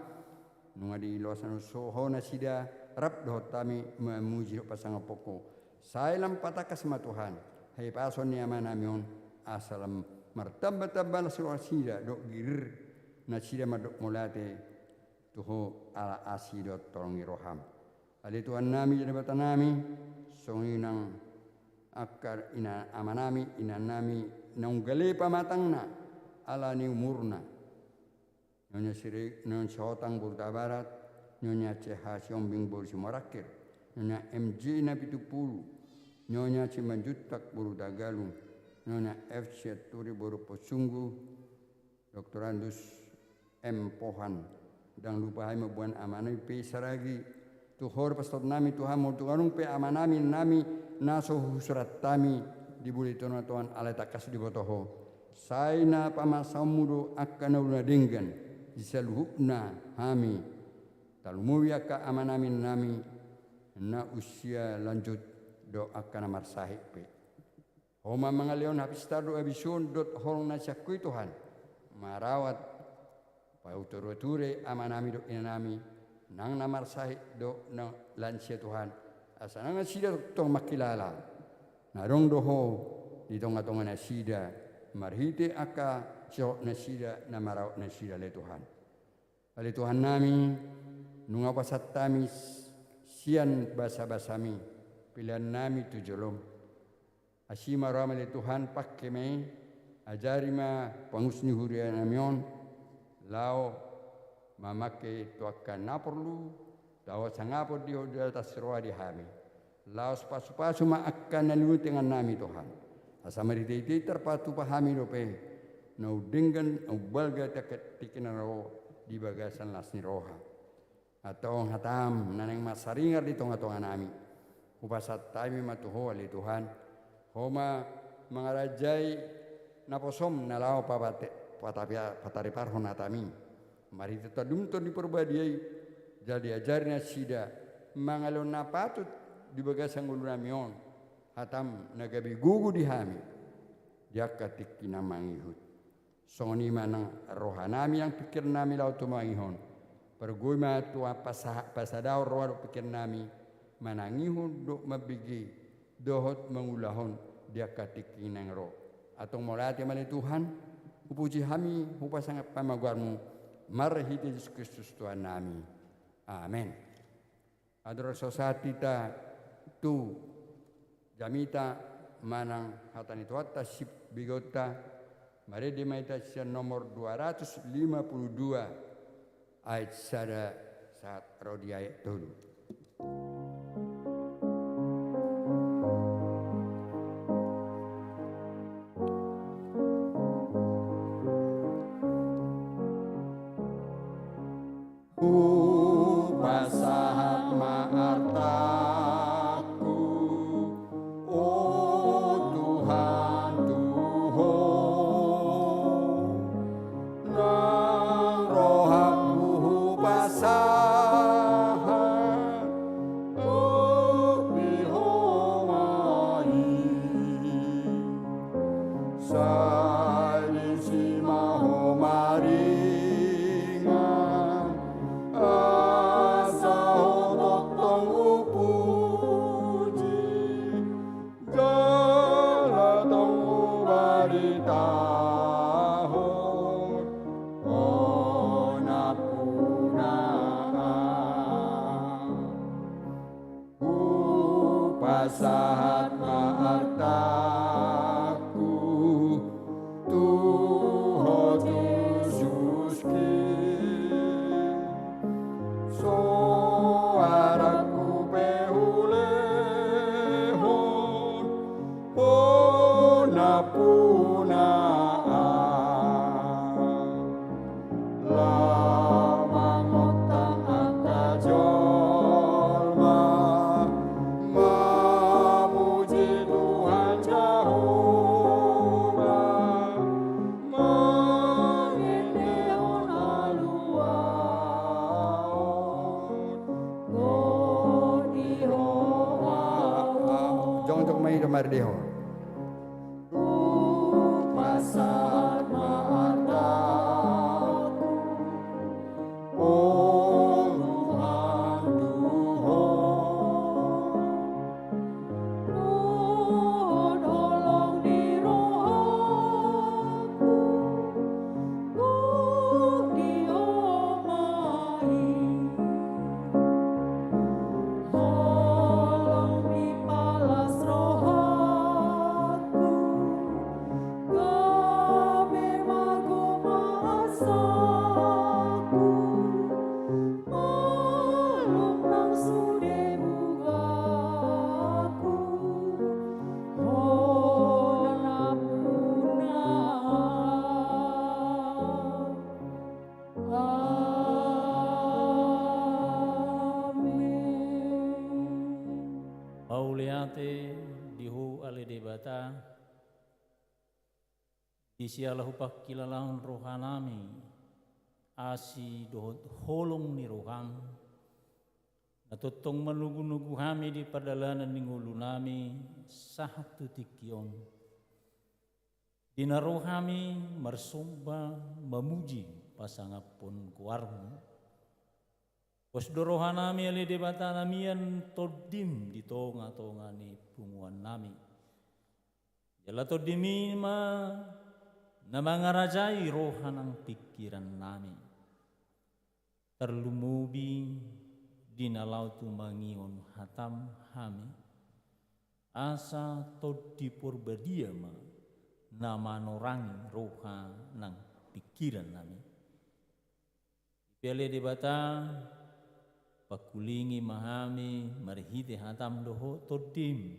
nunga di losan sohona sida rap doh tami memuji pasang poko sailam patakas ma Tuhan hai pason ni amanami on asalam martamba-tamba surah sida dok girir na sida madok molate tuho ala asidot tolongi roham ali Tuhan nami jadi bata nami songinang akar ina amanami ina nami naunggale pamatangna ala ni umurna nyonya siri nyonya sotang burta barat nyonya CH Siombing Bursi Morakir nyonya MJ Nabi Tupulu nyonya Cimanjutak Burta Galung nyonya FC Turi Boru Posunggu Dr. Andus M. Pohan dan lupa hai mabuan amanami pe saragi tuhor pastor nami Tuhan mau tuhanung pe amanami nami naso surat tami dibuli Tuhan alai takas di botoho saina pamasamudo akan uluna denggan disaluhukna hami talumuwi akka amanami nami na usia lanjut do akan amar sahib pe homa mangaleon habis tado abisun dot hol na syakui Tuhan marawat pautur-ture amanami do inami nang namar sahib do na lansia Tuhan asanang sida tong makilala narong doho di tonga-tonga na sida marhite aka syok na sida na maraw na sida le Tuhan ale Tuhan nami nunga pasat tami sian basa-basami pilihan nami tujolom asima ramale Tuhan pakkeme ajari ma pangusni huria namion lao mamake tu akan naperlu lao sangapo di atas roa di hami lao sepasu-pasu ma akan nalu dengan nami Tuhan asamari tei terpatu pahami dope no dengan ubalga taket tikinaro di bagasan lasni roha atau hatam naneng masaringar di tonga-tonga nami upasat tami matuho ali Tuhan homa mangarajai naposom nalao papate patari parhon atami mari tetadum to diperbadiai jadi ajarnya sida mangalon napatut di bagasan ulu namion hatam nagabi gugu di hami jakatik kinamangihut songoni manang rohanami yang pikir nami lau tu mangihon perguma tua pasadao roa pikir nami manangihun do mabigi dohot mengulahon dia katik kinang ro atau molati mali Tuhan upuji hami upasang pamaguarmu marhiti Yesus Kristus Tuhan nami amen adoro sosati ta tu jamita manang hatani tuata sip bigota mari di maita nomor 252 ayat sada saat rodi ayat dulu pasahat maartaku oh Tuhan Tuhan nang rohaku pasahat pasahat maartaku Tuhan Yesus so araku pehulehon puna lamang otang akajolma mamuji Tuhan Jehovah mengendeon aluaon Jong untuk mai domar deho pasahat maartaku oh Tuhan Tuhan tolong di rohku diomai tolong dipalas rohku gabe magomasaku malum nang sude bugaku honapuna amin. Pauliate dihu ale debata disialahu pakilalahun rohanami asi dohot holong ni roham natutong manugu-nugu hami di perdalanan ningulu nami sahatu tikion dinarohami marsumba memuji pasangapun kuarmu Posdorohanami ali debata namian todim di tonga-tonga ni punguan nami. Jala todimi ma namangarajai rohanang pikiran nami. Terlumubi dinalau tu mangion hatam hami. Asa todi purbadia ma namanorangi roha nang pikiran nami. Pele debata pakulingi mahami marhite hatam doho todim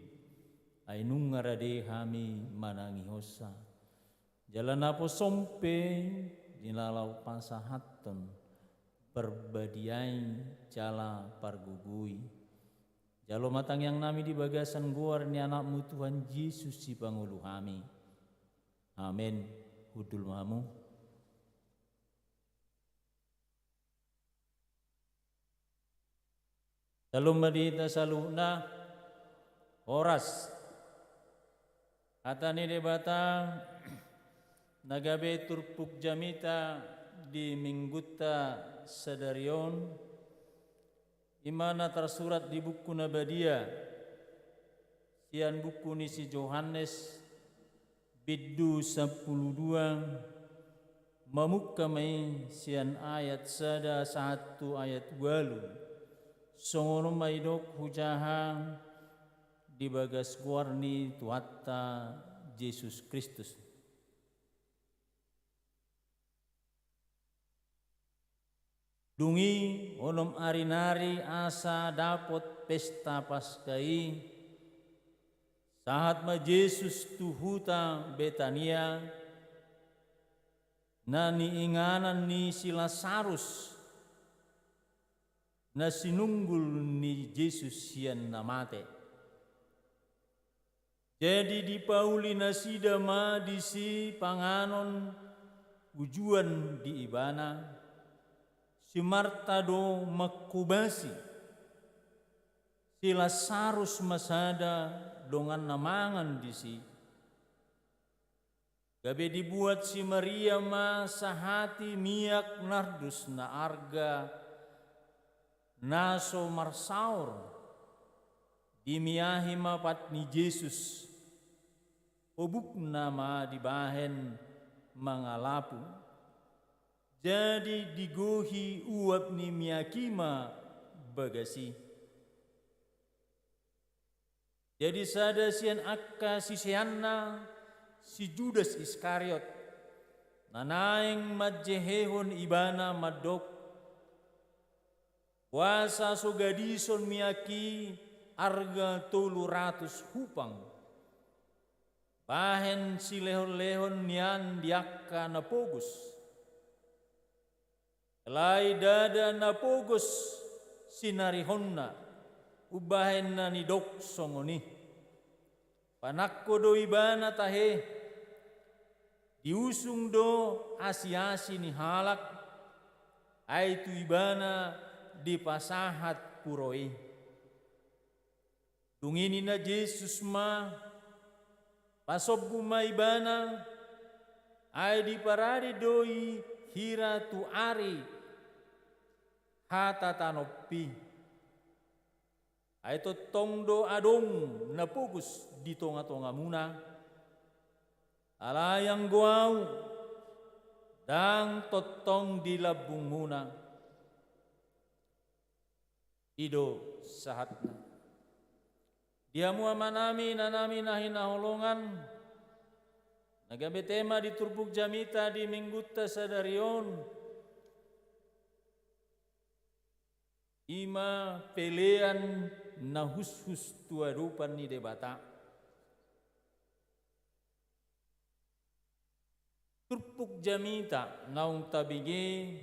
ainung ngarade hami manangi hosa jalan apo sompe dinalau pasahaton berbadiai jala pargugui jalo matang yang nami di bagasan guar ni anakmu Tuhan Yesus si pangulu hami amin hudul mamu Salum madita saluna oras atani debata nagabe turpuk jamita di mingguta sadarion imana tersurat di buku Nabadia sian buku ni si Yohanes biddu 12 mamukamai sian ayat sada 1 ayat 8 songono maidok hujahang di bagas guarni tuatta Yesus Kristus. Dungi onom arinari asa dapot pesta paskai saat ma Yesus tuhuta Betania nani inganan ni si Lazarus na sinunggul ni Yesus sian namate. Jadi di pauli nasida ma di si panganon ujuan di ibana si Marta do makubasi si Lazarus masada dongan namangan di si gabe dibuat si Maria ma sahati miak nardus na arga naso marsaur dimiahi mapat ni Yesus obuk nama dibahen mangalapu jadi digohi uap ni miyakima bagasi Jadi sada sian akka sisianna si Judas Iskariot nanaing majehehon ibana madok wasa sogadison miyaki arga 300 hupang bahen si lehon-lehon nian diakka napogos kelai dada napogos sinarihonna ubahen na ni dok songoni panakko do ibana tahe diusung do asi-asi ni halak ay tu ibana di pasahat puroi tungini na Jesus ma pasob ma ibana ay di paradi doi hira tu ari hata tanopi ay to tongdo adong napugus di tonga-tonga muna alayang guaw dang totong di labung muna ido sahatna dia muamanami nanami nahinahulongan nagabe tema di turbuk jamita di minggutta sadarion ima pelean na hus-hus tuarupan ni debata. Turpuk jamita naung tabige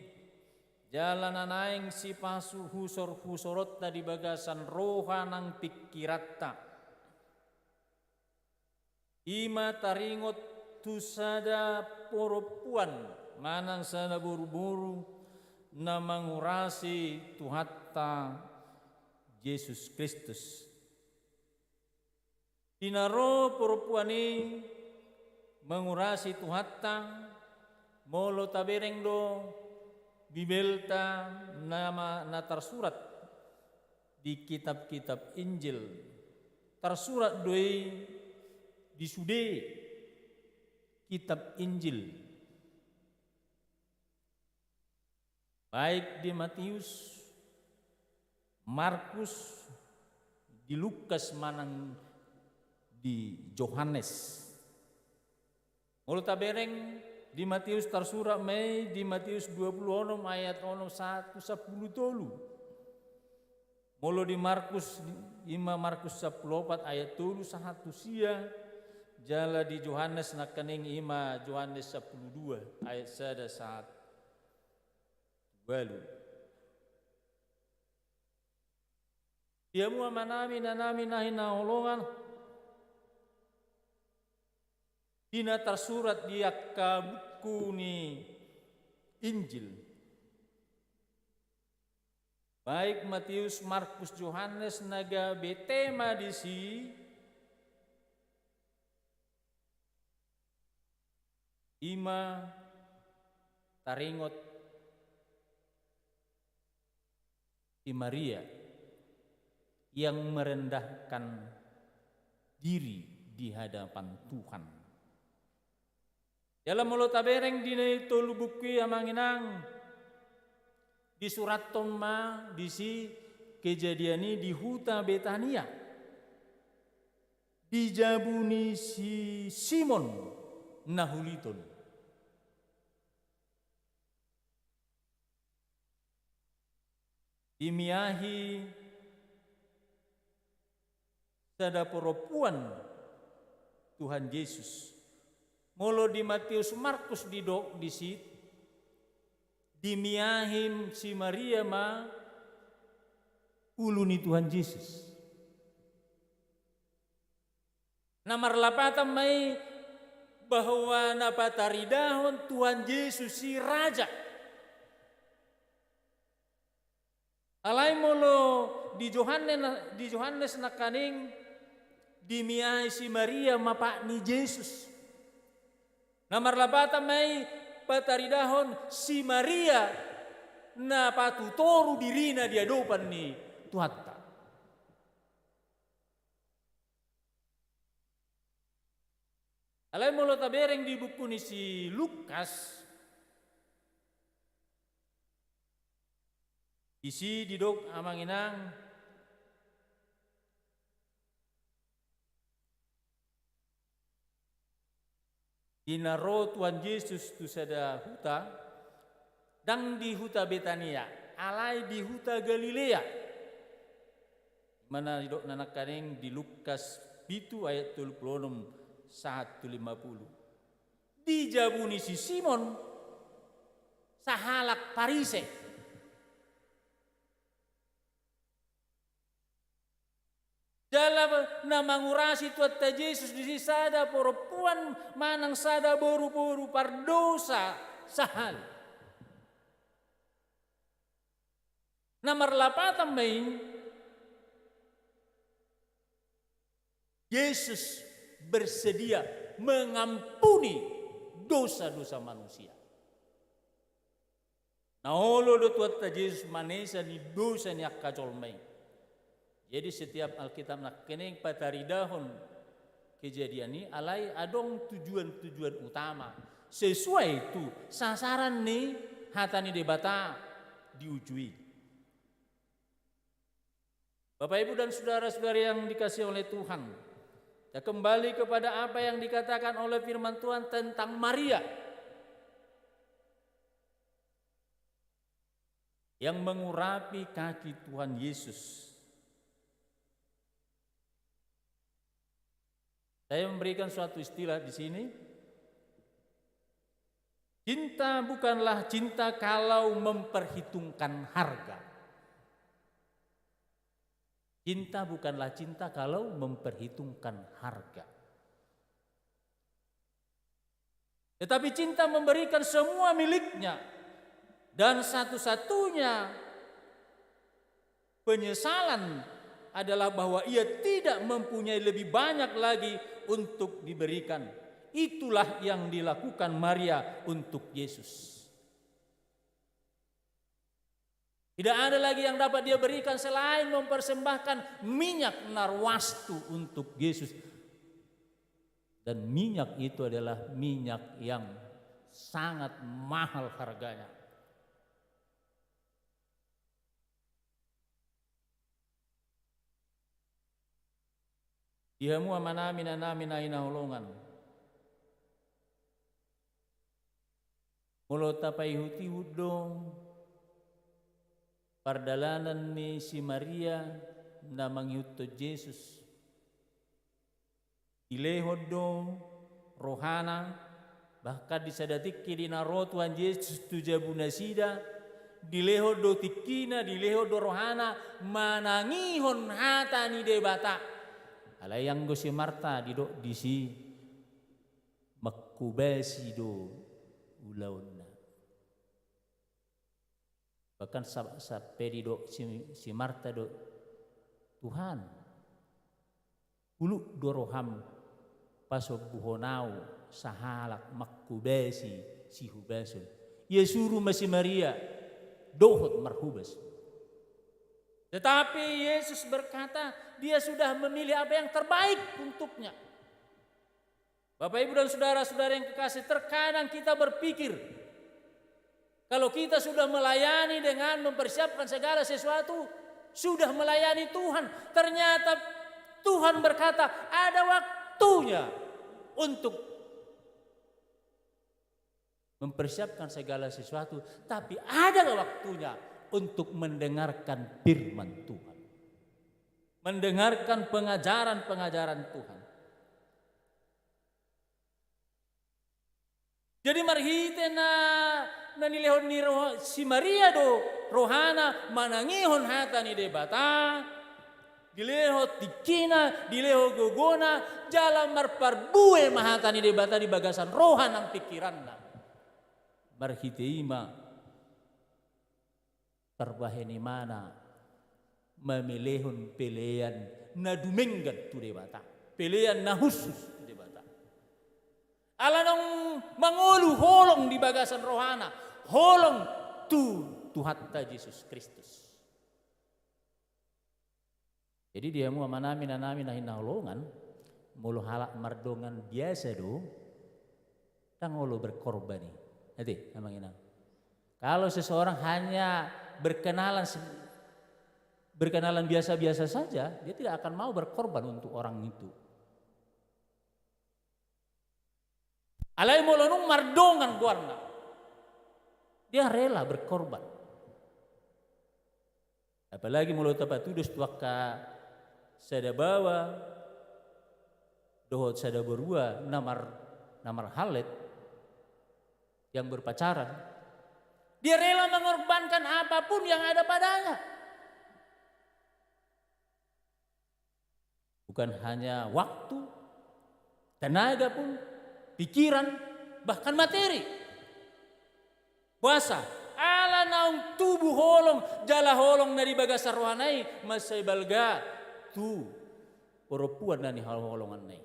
jalan anaing si pasu husor-husorot na di bagasan roha ng pikiratta. Ima taringot tusada poropuan manang sana buru-buru na mangurasi tuhatta Yesus Kristus. Tinaro perempuan mengurasi tuhatta molo tabereng do bibelta nama na tersurat di kitab-kitab Injil tersurat doi di sude kitab Injil baik di Matius Markus, di Lukas manang di Yohanes. Mulu tabereng di Matius tersurat mai di Matius 26 ayat 1 10 tolu. Mulu di Markus 10 ayat 3 1 sia jala di Yohanes nakaning ima Yohanes 12 ayat 1 balu. Dia mua manami nanami nahinahulongan dina tersurat di akka buku ni Injil baik Matius, Markus, Yohanes naga betema di si ima taringot si Maria yang merendahkan diri di hadapan Tuhan. Dalam mulut tabereng dina tolu buku amanginang di surat Toma di si kejadian di huta Betania dijabuni si Simon nahuliton. Imiahi sada perempuan Tuhan Yesus. Molo di Matius Markus di sit dimiahim si Maria ma uluni Tuhan Yesus. Namar lapatan mai bahwa napataridahon Tuhan Yesus si Raja. Alai molo di Yohanes nakaning dimiai si Maria mapak ni Yesus. Namar labata may pataridahon si Maria na patutoru dirina di hadapan ni Tuhatta. Alay molo tabereng di buku ni si Lukas isi didok amanginang dinaro Tuhan Yesus tu sada huta, dang di huta Betania, alai di huta Galilea. Mana dok nanak kaneng di Lukas 7 ayat 36 150. Dijabuni si Simon sahalak Parise. Dalam namangurasi Tuhan Yesus di sada perempuan manang sada boru-boru pardosa sahal. Nomor 8 main Yesus bersedia mengampuni dosa-dosa manusia. Nah, olo do Tuhan Yesus manesa ni dosa ni akajol main. Jadi setiap Alkitab nak keneng pataridahon kejadian ini alai adong tujuan-tujuan utama. Sesuai itu sasaran nih hatani debata diujui. Bapak Ibu dan saudara-saudari yang dikasihi oleh Tuhan, kita kembali kepada apa yang dikatakan oleh firman Tuhan tentang Maria yang mengurapi kaki Tuhan Yesus. Saya memberikan suatu istilah di sini. Cinta bukanlah cinta kalau memperhitungkan harga. Cinta bukanlah cinta kalau memperhitungkan harga. Tetapi cinta memberikan semua miliknya. Dan satu-satunya penyesalan adalah bahwa ia tidak mempunyai lebih banyak lagi untuk diberikan. Itulah yang dilakukan Maria untuk Yesus. Tidak ada lagi yang dapat dia berikan selain mempersembahkan minyak narwastu untuk Yesus. Dan minyak itu adalah minyak yang sangat mahal harganya. Dihamu amanamin anamin ainahulungan. Mulo tapai huti hudong. Pardalanan ni si Maria na manghiuto Jesus. Ilehod do rohana bahkan disadatik kidinaro Tuhan Yesus tujabunasida. Dilehod do tikina, dilehod do rohana manangihon hata ni debata. Alayang go si Marta didok di si makubesi do ulaun na. Bahkan sampai didok si Marta do Tuhan ulu doroham pasok buhonau sahalak makubesi si hubasun. Ia suruh masih Maria dohot marhubas. Tetapi Yesus berkata, dia sudah memilih apa yang terbaik untuknya. Bapak Ibu dan saudara-saudara yang kekasih, terkadang kita berpikir, kalau kita sudah melayani dengan mempersiapkan segala sesuatu, sudah melayani Tuhan. Ternyata Tuhan berkata, ada waktunya untuk mempersiapkan segala sesuatu, tapi ada waktunya untuk mendengarkan firman Tuhan. Mendengarkan pengajaran-pengajaran Tuhan. Jadi marhite na nilehon ni si Maria do rohana manangihon hata ni debata. Dileho tikina, dileho gogona, jalan marparbue mahata ni debata di bagasan rohan ang pikiranna. Marhite ima terbaheni mana memilihun pilihan na dumenggan tu debata, pilihan na khusus tu debata. Alanong mangulu holong di bagasan rohana, holong tu Tuhan Yesus Kristus. Jadi dia mau manamin na hinahulungan, mulu halak mardongan biasa do, tangolo berkorban nih. Nanti namang ina. Kalau seseorang hanya berkenalan biasa-biasa saja, dia tidak akan mau berkorban untuk orang itu. Alai molonung mardongan guarna. Dia rela berkorban. Apalagi mulut tapatudus tuaka sada bawa dohot sada berua namar halet yang berpacaran. Dia rela mengorbankan apapun yang ada padanya. Bukan hanya waktu, tenaga pun, pikiran, bahkan materi. Puasa, ala naung tubuh holong, jala holong dari bagasa rohanai, masai balga, tu, perempuan nani hal holongan nai.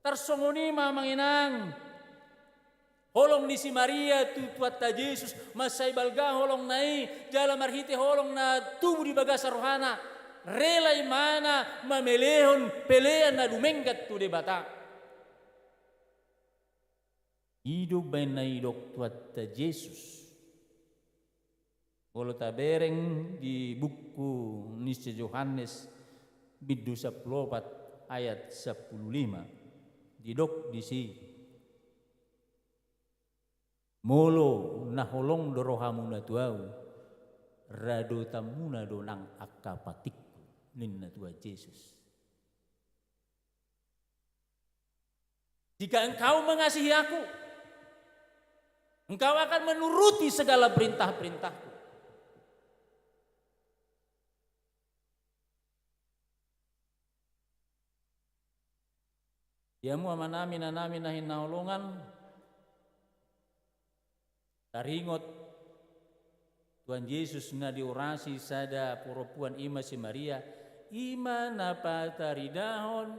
Tersongoni manginang, holong ni si Maria tu tuatta Yesus, masai balga holong nai, jala marhite holong na tubuh di bagasa rohana. Rela imana mamelehon pelean na dumenggat tu debata. Hidup bain na idok tuatta Yesus. Kalau tabereng di buku Nisa Yohanes bidu 14 ayat 15 didok di si molo naholong dorohamuna tuau rado tamuna donang akapatik ninna tua Yesus. Jika engkau mengasihi aku, engkau akan menuruti segala perintah-perintahku. Diamu amanami nanami nahin naholongan, taringot Tuhan Yesus na diorasi sada perempuan ima si Maria, ima napa taridahon,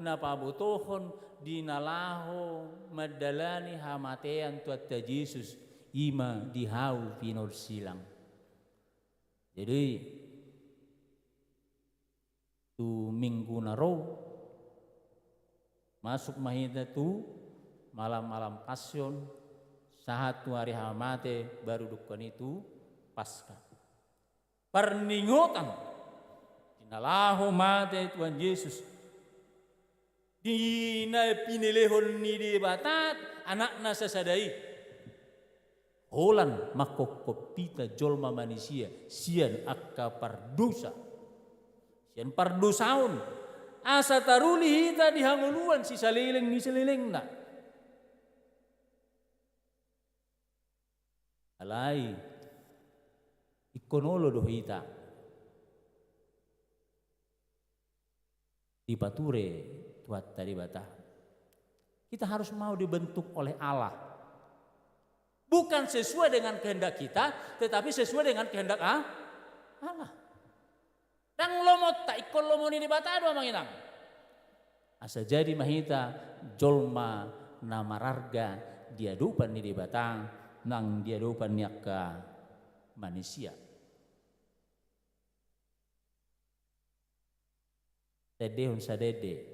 napa botohon, dinalaho, madalani hamatean tuatta Yesus, ima dihau pinor silang. Jadi, tu minggu naro, masuk mahita tu, malam-malam pasyon, saat tu hari hamate baru dukan itu Paskah. Perningotan tinalaho mate Tuhan Yesus. Dina pinilehon ni di batat anak nasa sadai. Holan makokopita jolma manusia sian akka pardusa. Sian pardusaun asa taruli hita dihanguluan si salileng ni salileng na. Alai ikonolo do hita dipature tuat tadi bata. Kita harus mau dibentuk oleh Allah, bukan sesuai dengan kehendak kita, tetapi sesuai dengan kehendak Allah. Dan lomot tak ikon lomoni di bata dua manginang. Asa jadi mahita jolma namararga dia dupan di batang. Nang dia dopan nyaka manusia. Tedehon sadede,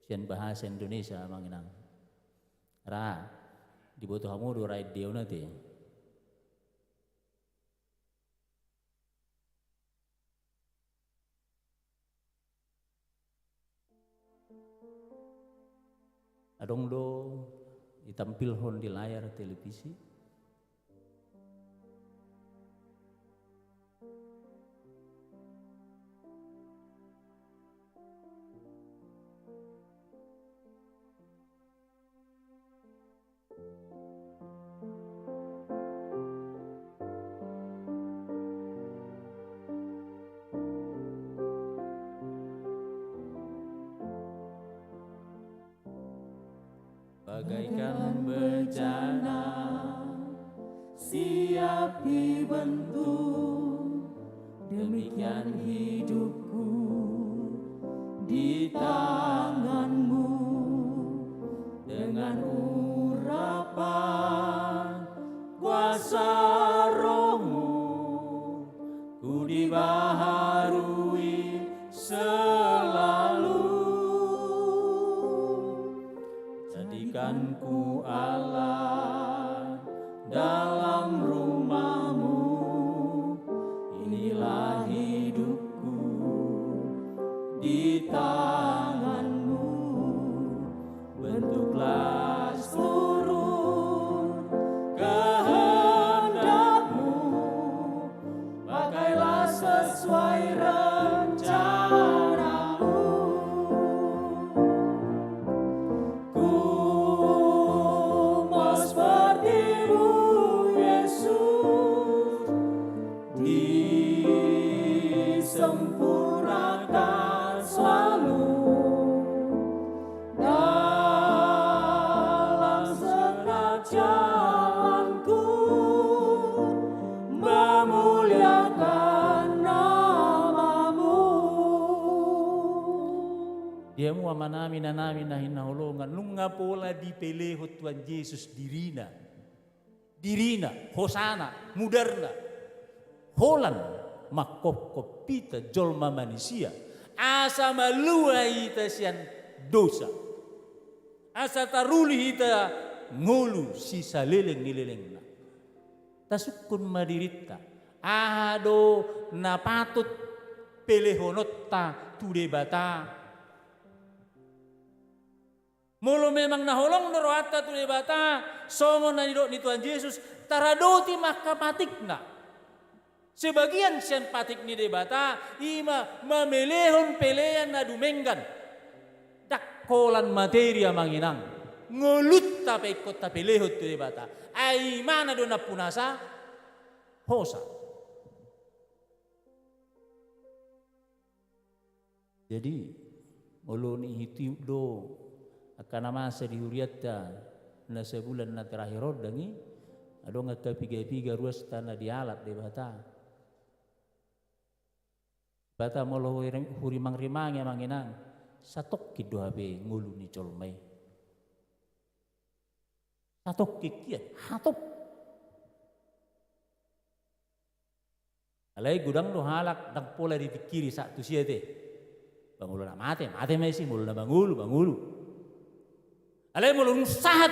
sian bahasa Indonesia manginang. Ra, dibutuh hamudu raid deo nanti. Adong do ditampilhon di layar televisi. Bagaikan bencana siap dibentuk, demikian hidupku di tanganmu. Dengan urapan kuasa rohmu ku dibaharui selalu. Jadikanku Allah dalam rumahmu, inilah hidupku di tanganmu, bentuklah sempurnakan selalu dalam segala jalanku, memuliakan namamu. Dia mu amanami na namin na hinahulungan. Nung nga pola di peleho Tuhan Yesus dirina. Dirina, hosana, mudarna. Holan, makopkopita jolma manusia. Asa maluai ita sian dosa. Asa taruli ita ngulu sisa leleng nileleng na. Tasukun madirita. Ahado na patut pelehonotta tudebata. Mulu memang naholong noroata tu debata songon na nidok ni Tuhan Yesus taradoti makapatik na. Sebagian sian patik ni debata ima mamelehon pelean na dumenggan. Dakkolan materia manginang. Ngulut tapi ikut tapi lehot tu debata. Ai mana do na punasa hosa. Jadi mulu ni hitu do akan masa dihuriatta na sebulan na terakhir dangi ado nga kapiga-piga ruas tanah di alat de bata molo hurimang-rimang yang manginang satok kido habe ngulu ni colmai satok kikian hatop alai gudang do halak dak pola dipikiri satu siate bangulo na mate mesi mulu na bangulu alai mulung sahat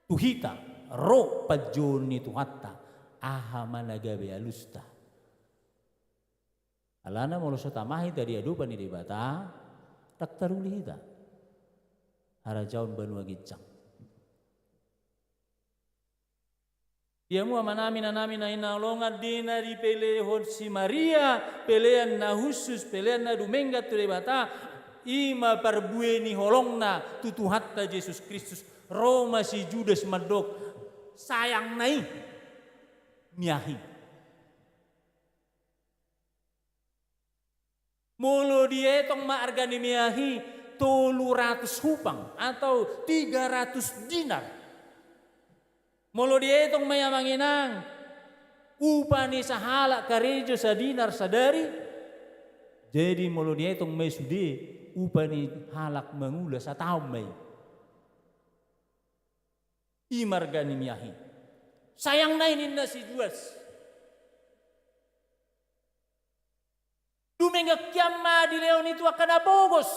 tuhita ro pajoni tuhatta aha managabe alusta alana mulu sotamahi tadi adupan di debata tak taruli hita harajaun banua gicang dia mu amanami na inaulongan dina di pelehon si Maria pelean na khusus pelean na dumenga tu debata ima parbueni holongna tutuhatta Yesus Kristus Roma si Judas madok sayang nai miahi mulu dietong maargani miahi 300 hupang atau 300 dinar mulu dietong mayamanginang upani sahala karejo sadinar sadari jadi mulu dietong may sudi upani halak mangula sa taong may. Imargani miyahi. Sayang na inin na si Judas. Dumengak kiyama di leon itu akan abogos.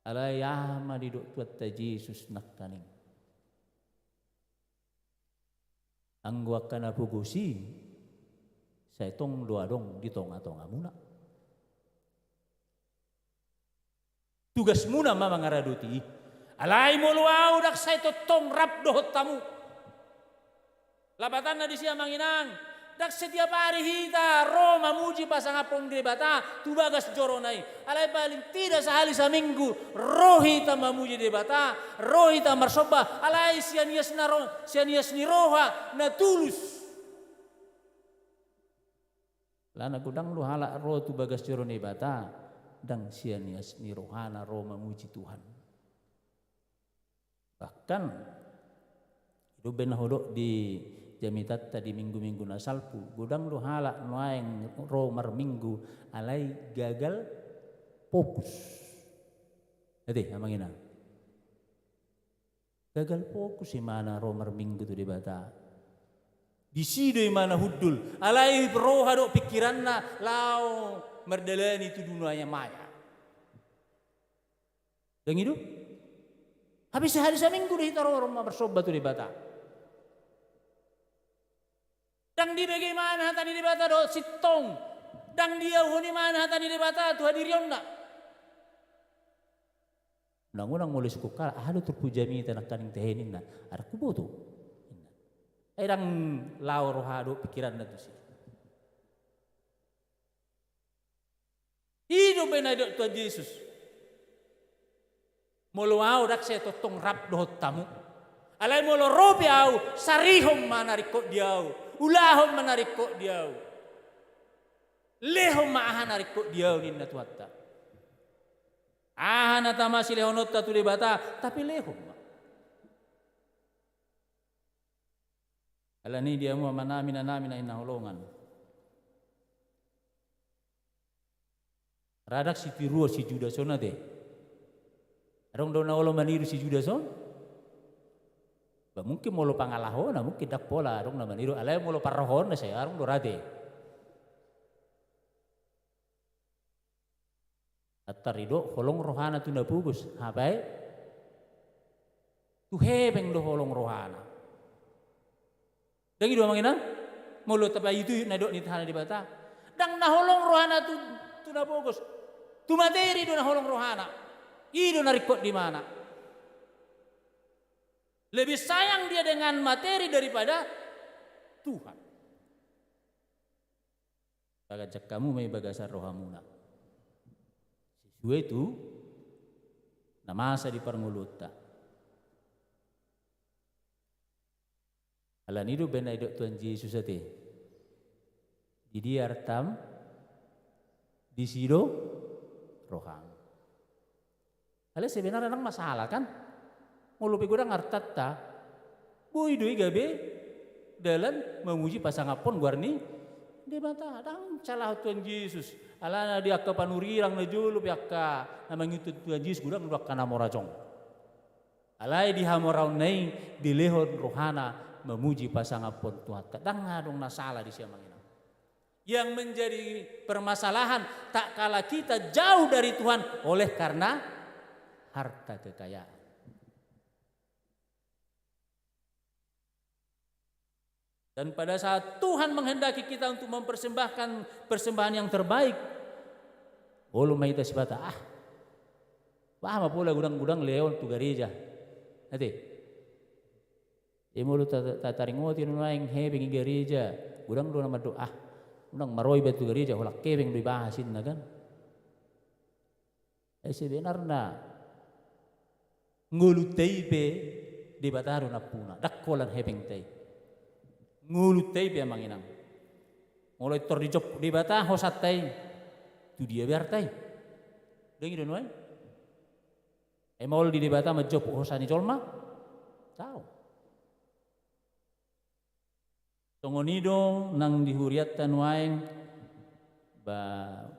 Alayama di doktuat ta Jesus nakkaning. Ang akan abogosi sa itong doadong ditong-atong amuna. Tugas muna mamangaraduti. Alay mo luaw dak sa ito tong rap dohot tamu. Labatan na di siya manginang. Dak setiap hari hita Roma muji pasangapong debata tubagas joronay. Alay paling tidak sehari seminggu rohita mamuji debata rohita marsoba alay sianias ni roha na tulus. Lana gudang lu halak roh tubagas joronay bata dang sianias ni rohana Roma muji Tuhan. Bahkan itu benahodok di jamitat tadi minggu-minggu nasalpu gudang lu halak nuaeng romar minggu alai gagal fokus. Jadi amangina gagal fokus di mana romar minggu tu dibata di sido mana hudul alai roha dok pikiranna lau merdalani tu dunia maya. Dan itu habis sehari seminggu deh taruh rumah bersobat tu dibata. Dan di bagaimana tadi dibata do sitong. Dan dia huni mana tadi dibata tu hadirion nak. Nang mulai suku kala ahlu terpujami tanak kaning tehenin na. Ada kubo tu. Erang lau rohado pikiran na tu sih. Hidup benadok Tuhan Yesus. Molo au dak se totong rap dohot tamu. Alai molo robi au sarihom mana rikot diau. ulahom menarik kok dia. Lehom maahan narik kok dia ninna tuatta. Ahana tamasi lehonotta tu debata tapi lehom. Alani dia mu manamina namina inna holongan. Radak si tiruo si Judason ade. Arong do na olo maniru si Judason. Ba mungkin molo pangalahon na mungkin dak pola arong na maniru alay molo parrohon na saya arong do rade. Atarido holong rohana tu na pugus. Habai? Tu hebeng do holong rohana. Dang ido mangina molo tabay itu na do ni tahana di bata. Dang naholong rohana tu na pugus. Tu materi do naholong rohana. Ido narikot di mana? Lebih sayang dia dengan materi daripada Tuhan. Bagajak kamu may bagasan rohamuna. Sesuai itu namasa di parnguluta. Alan itu benar itu Tuhan Yesus ate. Di dia artam di sido rohang. Alas sebenarnya nang masalah kan? Mulupi gudang artata. Boy doi gabe dalam memuji pasangapon guarni di bata dang calah Tuhan Yesus. Alana dia ke panurirang na julu piakka na mangitut Tuhan Yesus gudang duak kana morajong. Alai di hamorau nei di lehon rohana memuji pasangapon Tuhan. Kadang ngadong nasalah di siya manginang. Yang menjadi permasalahan tak kala kita jauh dari Tuhan oleh karena harta kekayaan. Dan pada saat Tuhan menghendaki kita untuk mempersembahkan persembahan yang terbaik, bolu maita sibata paham pula gudang-gudang leon tu gereja. Nanti, mulu tataringoti nuaing hebing gereja, gudang do nama doa, gudang maroi betu gereja, holak kebeng dibahasin na kan? Sebenarnya ngulutay pe di bataro na puna, dakkolan hebeng tay. Ngulutay pe manginang. Mulai tor di job di bata hosat tay, tu dia biar tay. Dengi donuai. Emol di bata majob hosani jolma, tahu. Tongonido nang dihuriatan waeng ba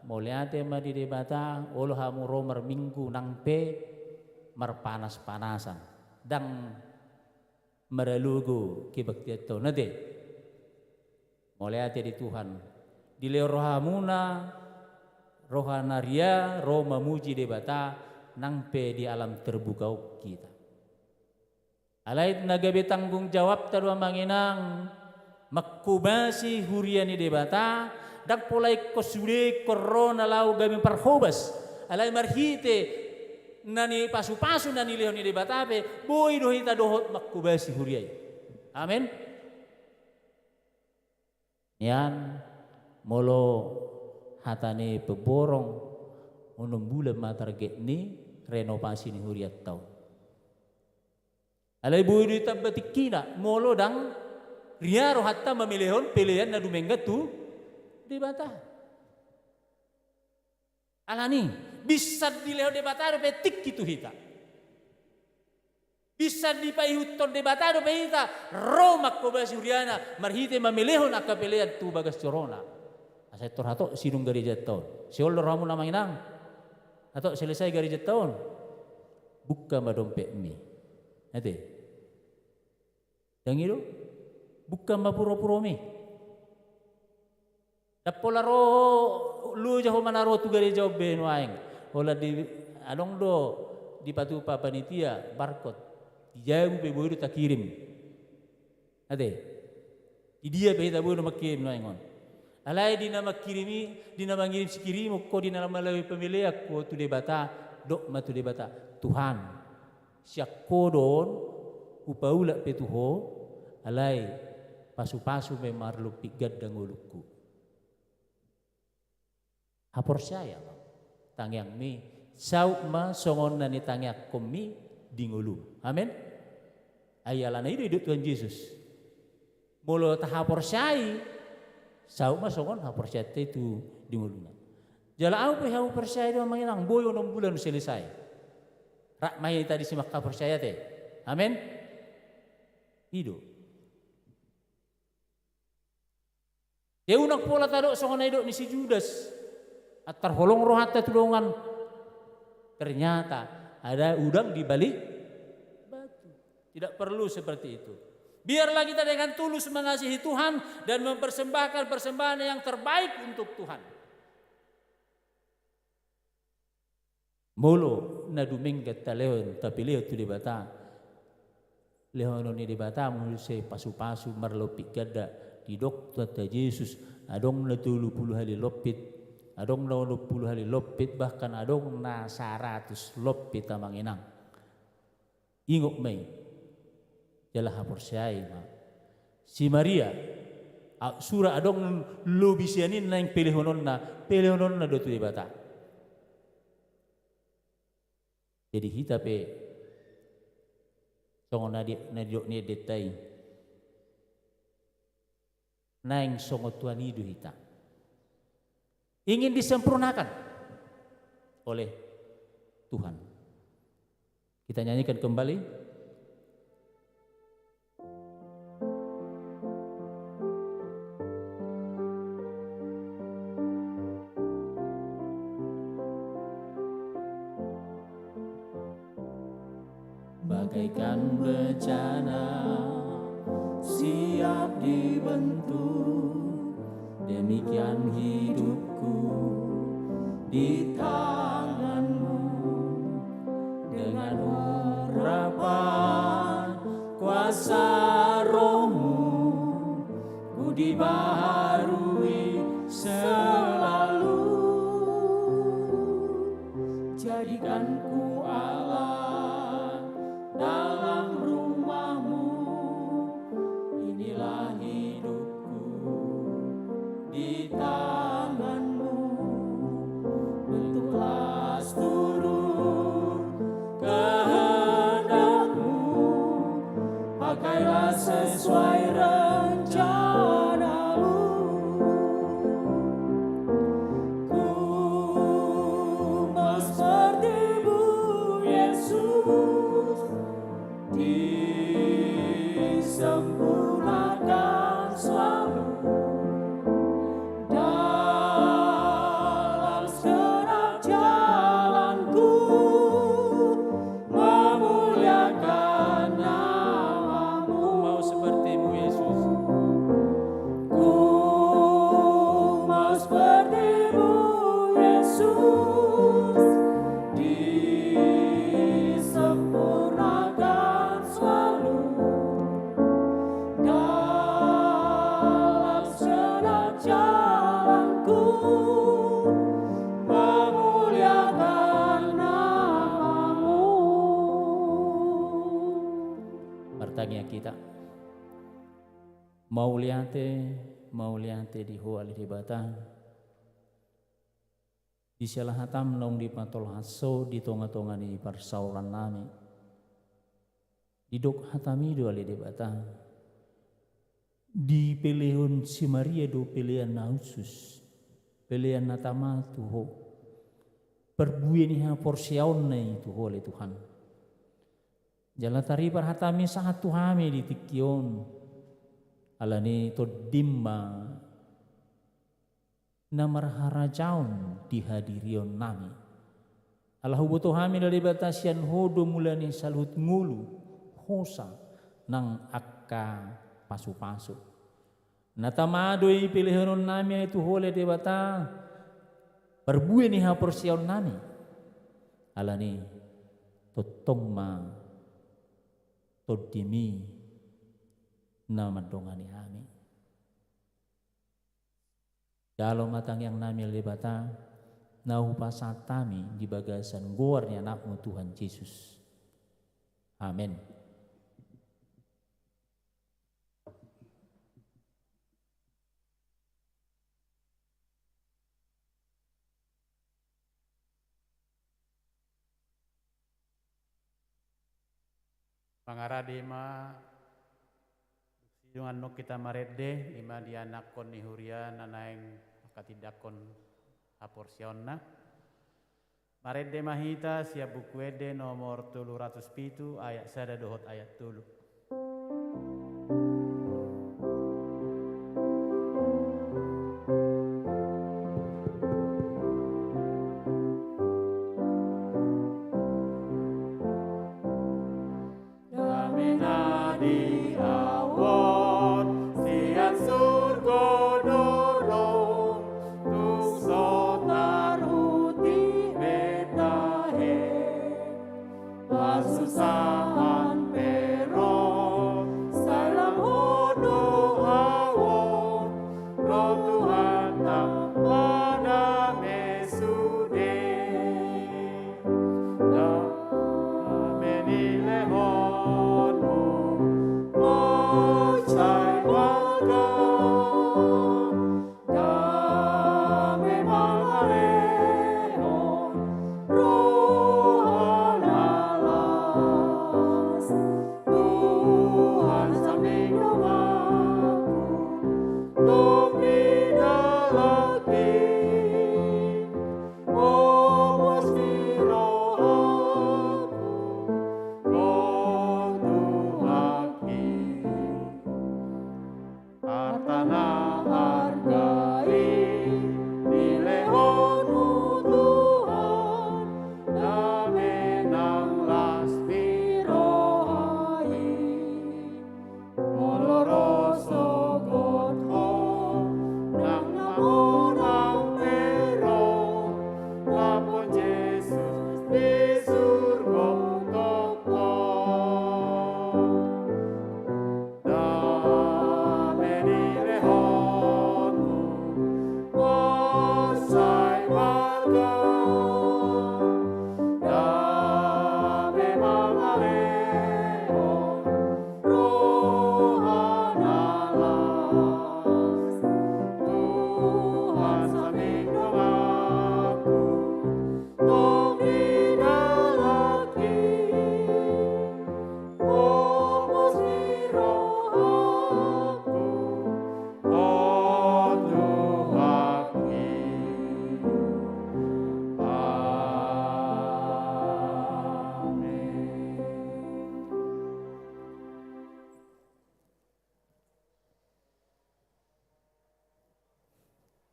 moliate ma di bata olo hamuro marminggu nang pe marpanas-panasan dang maralugo kibaktiato nade. Moliate di Tuhan di leo rohamuna rohanaria roh memuji debata nang pe di alam terbuka kita. Alait nagabe tanggung jawab tadua manginang makubasi huriani debata dak polai kosude korona lau gabi parhobas alai marhite nani pasu-pasu nani leoni debata pe boy dohita dohot makubasi huriai. Amin. Yan molo hatane peborong unum bulan matarget ni renovasi ni huriat tau. Alai boy dohita batikina molo dang riaro hatta memilihon pilihan na dumengga tu di bata. Alani bisa dileho di bata do petik gitu hita. Bisa dipaihutton di bata do hita. Roma ko ba Suriana marhite memilihon akka pilihan tu bagas corona. Asai torhato sinung gereja tahun. Siol ramu nama inang. Atau selesai gereja tahun. Buka madompet mi. Nanti. Yang itu bukan mapuro-puro mi. Dapola ro lu jaho manaro tu gereja ben waeng. Ola di anong do di patupa panitia barcode. Dijago pe boyo ta kirim. Ade. Di dia pe ta boyo makirim waengon. Alai di nama kirimi, di nama ngirim sikirim ko di nama malawi pemilih ko tu debata dok matu debata Tuhan. Siak kodon upaula pe tuho alai pasu-pasu memarlu pigat danguluku. Hapor saya tangyang mi sauma songon nani tangyak komi dingulu. Amin. Ayala na itu hidup Tuhan Yesus. Molo taha persyai, sau masongon ha persyai itu di muluna. Jala au pe hau persyai do manginang boyo 6 bulan selesai. Rak mai tadi simak ka persyai teh. Amin. Hidup. Ya unak pola tado songon hidup ni si Judas. Atar holong roh hatta tulungan. Ternyata ada udang di balik batu. Tidak perlu seperti itu. Biarlah kita dengan tulus mengasihi Tuhan dan mempersembahkan persembahan yang terbaik untuk Tuhan. Molo na duminggat talehon tapi leo tu di bata. Lehon ni di bata mulu se pasu-pasu marlopik gada di dokter ta Yesus adong na 30 hari lopit, adong na 20 hari lopit, bahkan adong na 100 lopit tamanginang. Ingok may jala haporsay ma. Si Maria sura adong lobisianin na yung pilihonon na do tu di bata. Jadi kita pe songon nadok ni detai naing songo Tuhan hidup kita ingin disempurnakan oleh Tuhan. Kita nyanyikan kembali. Bagaikan bencana siap dibentuk, demikian hidupku di tanganmu. Dengan urapan kuasa rohmu, ku dibaharui selalu. Jadikan ku Allah dalam rumahmu, inilah hidupku di tanganmu. Bentuklah seluruh kehendakmu, pakailah sesuai rencanamu. Ku mau seperti-Mu Yesus, disempurnakan selalu dalam segenap jalanku, memuliakan nama-Mu. Mau seperti-Mu Yesus, ku mau seperti-Mu Yesus, disempurnakan selalu dalam segenap jalanku, memuliakan nama-Mu. Bertanya kita mau liate di huali di batang di salah hatam nong di patol haso di tonga-tonga ni persauran nami di dok hatami do ali di batang di peleon si Maria do pelean na khusus pelean na tama tuho perbuyen ha porsiaon na itu oleh Tuhan jala tari perhatami saat tuhami di tikion alani to dimma na marharajaon dihadirion nami. Alahu butuh hami dari batasian hodo mulani salut ngulu hosa nang akka pasu-pasu. Natamadoi pilihanon nami itu hole debata perbuye ni ha porsiaon nami. Alani totong ma todimi na madongani hami. Dalam matang yang nami lebata naupasatami di bagasan gornya anakmu Tuhan Yesus. Amin. Pangaradima Dengan nok kita maredde ima dianakon ni huria nanaeng katidakon aporsionna. Maredde mahita siap buku ede nomor 307 ayat 1 dohot ayat 3.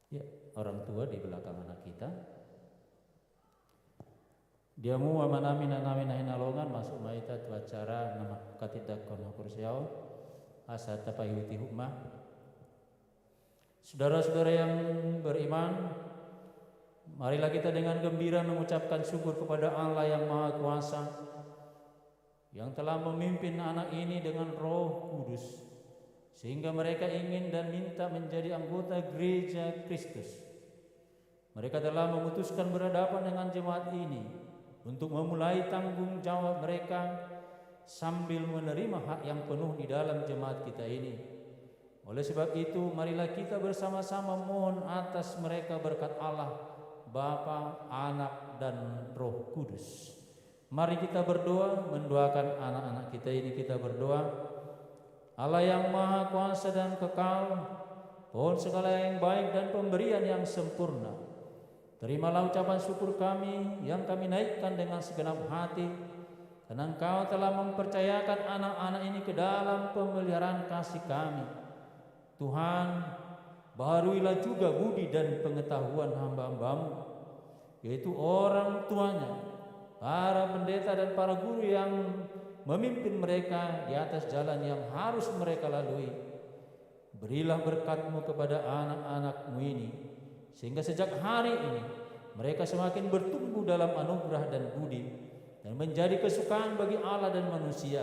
Ya, orang tua di belakang anak kita. Dia mu amanami nanami nahinalongan masuk maita tu acara nama katidak kono kursiau asa tapayuti hukmah. Saudara-saudara yang beriman, marilah kita dengan gembira mengucapkan syukur kepada Allah yang Maha Kuasa yang telah memimpin anak ini dengan Roh Kudus sehingga mereka ingin dan minta menjadi anggota gereja Kristus. Mereka telah memutuskan berhadapan dengan jemaat ini untuk memulai tanggung jawab mereka sambil menerima hak yang penuh di dalam jemaat kita ini. Oleh sebab itu, marilah kita bersama-sama mohon atas mereka berkat Allah, Bapa, Anak, dan Roh Kudus. Mari kita berdoa, mendoakan anak-anak kita ini. Kita berdoa. Allah yang Maha Kuasa dan kekal, pohon segala yang baik dan pemberian yang sempurna, terimalah ucapan syukur kami yang kami naikkan dengan segenap hati, karena Engkau telah mempercayakan anak-anak ini ke dalam pemeliharaan kasih kami. Tuhan, baharuilah juga budi dan pengetahuan hamba-Hambamu, yaitu orang tuanya, para pendeta dan para guru yang memimpin mereka di atas jalan yang harus mereka lalui. Berilah berkat-Mu kepada anak-anak-Mu ini, sehingga sejak hari ini mereka semakin bertumbuh dalam anugerah dan budi, dan menjadi kesukaan bagi Allah dan manusia.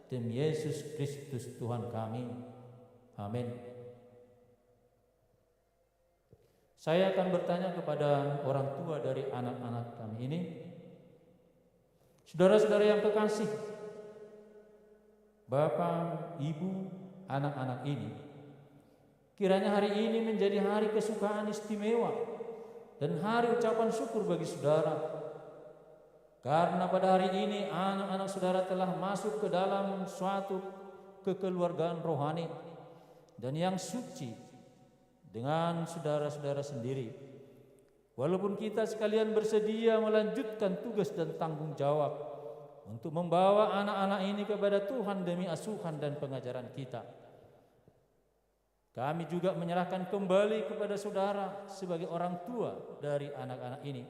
Demi Yesus Kristus Tuhan kami. Amin. Saya akan bertanya kepada orang tua dari anak-anak kami ini. Saudara-saudara yang kekasih, Bapak, Ibu, anak-anak ini, kiranya hari ini menjadi hari kesukaan istimewa dan hari ucapan syukur bagi saudara. Karena pada hari ini anak-anak saudara telah masuk ke dalam suatu kekeluargaan rohani dan yang suci dengan saudara-saudara sendiri. Walaupun kita sekalian bersedia melanjutkan tugas dan tanggung jawab untuk membawa anak-anak ini kepada Tuhan demi asuhan dan pengajaran kita, kami juga menyerahkan kembali kepada saudara sebagai orang tua dari anak-anak ini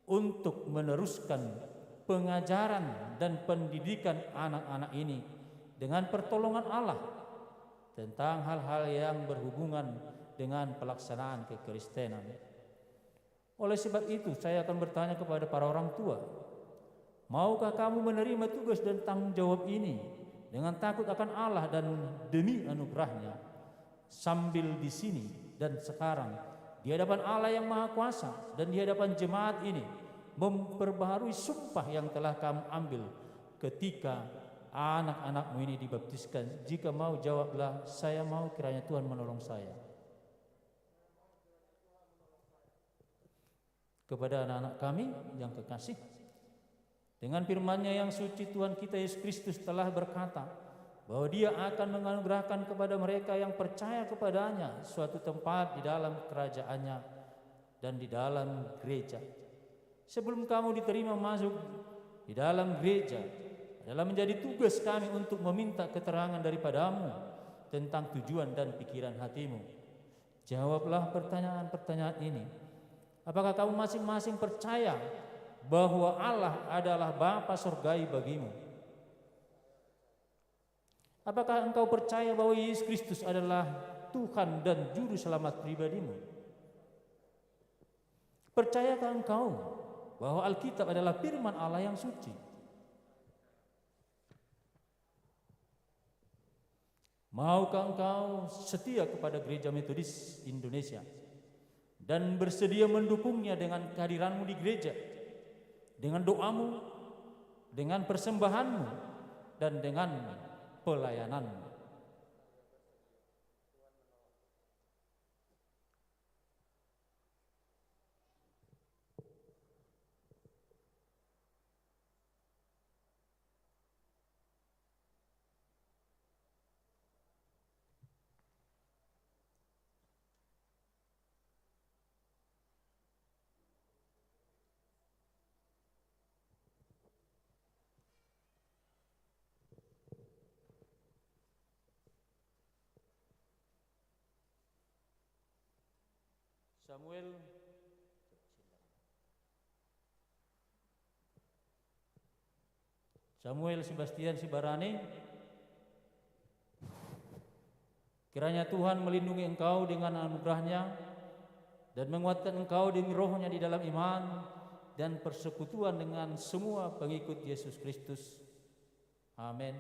untuk meneruskan pengajaran dan pendidikan anak-anak ini dengan pertolongan Allah tentang hal-hal yang berhubungan dengan pelaksanaan kekristenan. Oleh sebab itu, saya akan bertanya kepada para orang tua, maukah kamu menerima tugas dan tanggung jawab ini dengan takut akan Allah dan demi anugerahnya, sambil di sini dan sekarang di hadapan Allah yang Maha Kuasa dan di hadapan jemaat ini memperbaharui sumpah yang telah kamu ambil ketika anak-anakmu ini dibaptiskan? Jika mau, jawablah, saya mau, kiranya Tuhan menolong saya. Kepada anak-anak kami yang kekasih, dengan firman-Nya yang suci, Tuhan kita Yesus Kristus telah berkata bahwa Dia akan menganugerahkan kepada mereka yang percaya kepadanya suatu tempat di dalam kerajaannya dan di dalam gereja. Sebelum kamu diterima masuk di dalam gereja adalah menjadi tugas kami untuk meminta keterangan daripadamu tentang tujuan dan pikiran hatimu. Jawablah pertanyaan-pertanyaan ini. Apakah kamu masing-masing percaya bahwa Allah adalah Bapa surgawi bagimu? Apakah engkau percaya bahwa Yesus Kristus adalah Tuhan dan Juru Selamat pribadimu? Percayakah engkau bahwa Alkitab adalah firman Allah yang suci? Maukah engkau setia kepada Gereja Metodis Indonesia dan bersedia mendukungnya dengan kehadiranmu di gereja, dengan doamu, dengan persembahanmu, dan dengan pelayananmu? Samuel Sebastian Sibarani, kiranya Tuhan melindungi engkau dengan anugerah-Nya dan menguatkan engkau demi Roh-Nya di dalam iman dan persekutuan dengan semua pengikut Yesus Kristus. Amin.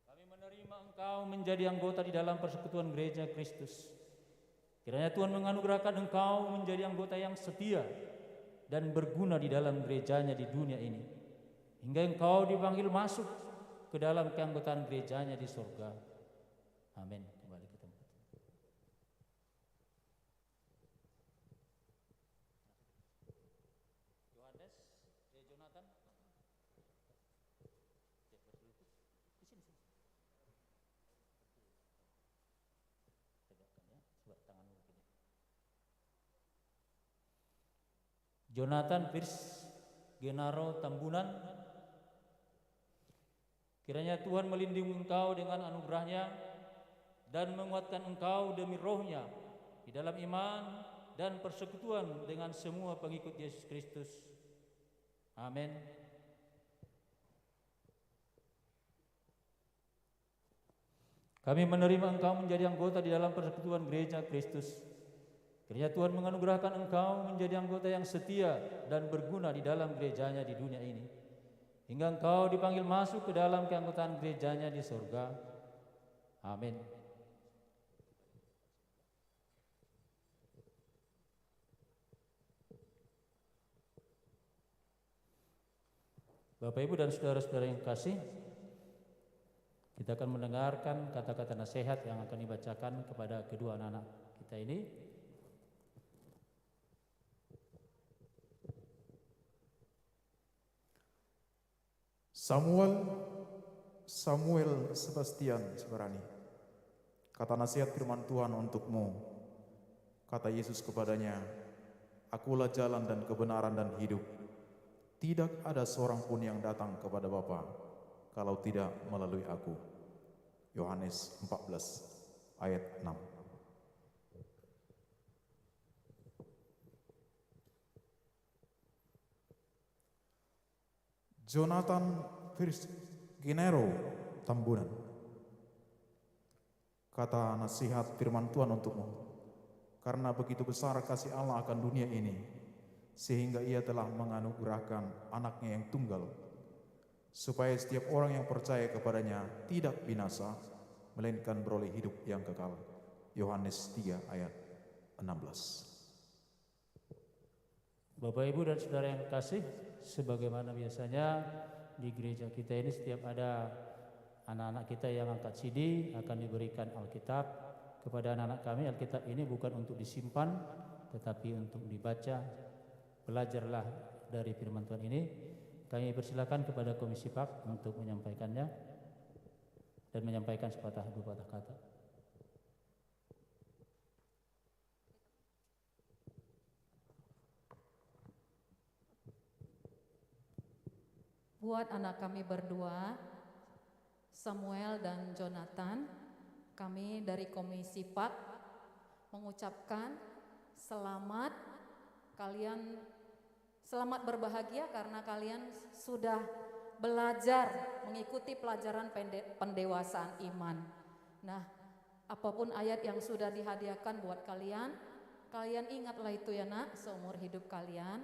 Kami menerima engkau menjadi anggota di dalam persekutuan gereja Kristus. Kiranya Tuhan menganugerahkan engkau menjadi anggota yang setia dan berguna di dalam gerejanya di dunia ini, hingga engkau dipanggil masuk ke dalam keanggotaan gerejanya di surga. Amin. Kembali ke tempat. Yohanes, Jonathan. Di sini. Tegakkan ya, coba tanganmu begini. Jonathan Pierce Genaro Tambunan, kiranya Tuhan melindungi engkau dengan anugerah-Nya dan menguatkan engkau demi Roh-Nya di dalam iman dan persekutuan dengan semua pengikut Yesus Kristus. Amin. Kami menerima engkau menjadi anggota di dalam persekutuan gereja Kristus. Kiranya Tuhan menganugerahkan engkau menjadi anggota yang setia dan berguna di dalam gerejanya di dunia ini, hingga engkau dipanggil masuk ke dalam keanggotaan gerejanya di surga. Amin. Bapak, Ibu, dan saudara-saudara yang kasih, kita akan mendengarkan kata-kata nasihat yang akan dibacakan kepada kedua anak-anak kita ini. Samuel Sebastian Sebarani. Kata nasihat firman Tuhan untukmu. Kata Yesus kepadanya, Akulah jalan dan kebenaran dan hidup. Tidak ada seorang pun yang datang kepada Bapa kalau tidak melalui aku. Yohanes 14 ayat 6. Jonathan Virginero Tambunan. Kata nasihat firman Tuhan untukmu. Karena begitu besar kasih Allah akan dunia ini, sehingga ia telah menganugerahkan anaknya yang tunggal, supaya setiap orang yang percaya kepadanya tidak binasa, melainkan beroleh hidup yang kekal. Yohanes 3 ayat 16. Bapak, Ibu, dan saudara yang kasih, sebagaimana biasanya di gereja kita ini setiap ada anak-anak kita yang angkat CD akan diberikan Alkitab. Kepada anak-anak kami, Alkitab ini bukan untuk disimpan, tetapi untuk dibaca. Belajarlah dari firman Tuhan ini. Kami persilakan kepada Komisi PAK untuk menyampaikannya dan menyampaikan sepatah dua patah kata. Buat anak kami berdua, Samuel dan Jonathan, kami dari Komisi PAK mengucapkan selamat berbahagia karena kalian sudah belajar mengikuti pelajaran pendewasaan iman. Nah, apapun ayat yang sudah dihadiahkan buat kalian ingatlah itu ya nak, seumur hidup kalian.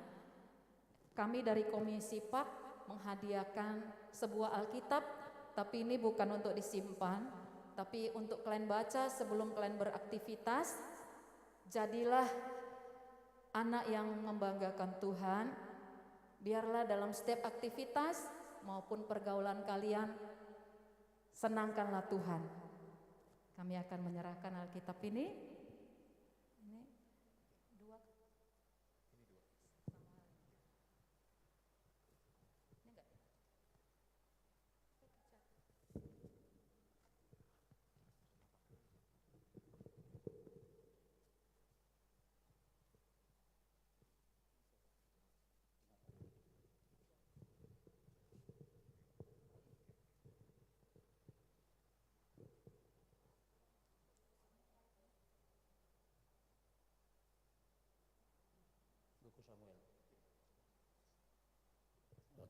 Kami dari Komisi PAK menghadiahkan sebuah Alkitab, tapi ini bukan untuk disimpan, tapi untuk kalian baca sebelum kalian beraktivitas. Jadilah anak yang membanggakan Tuhan. Biarlah dalam setiap aktivitas maupun pergaulan kalian, senangkanlah Tuhan. Kami akan menyerahkan Alkitab ini.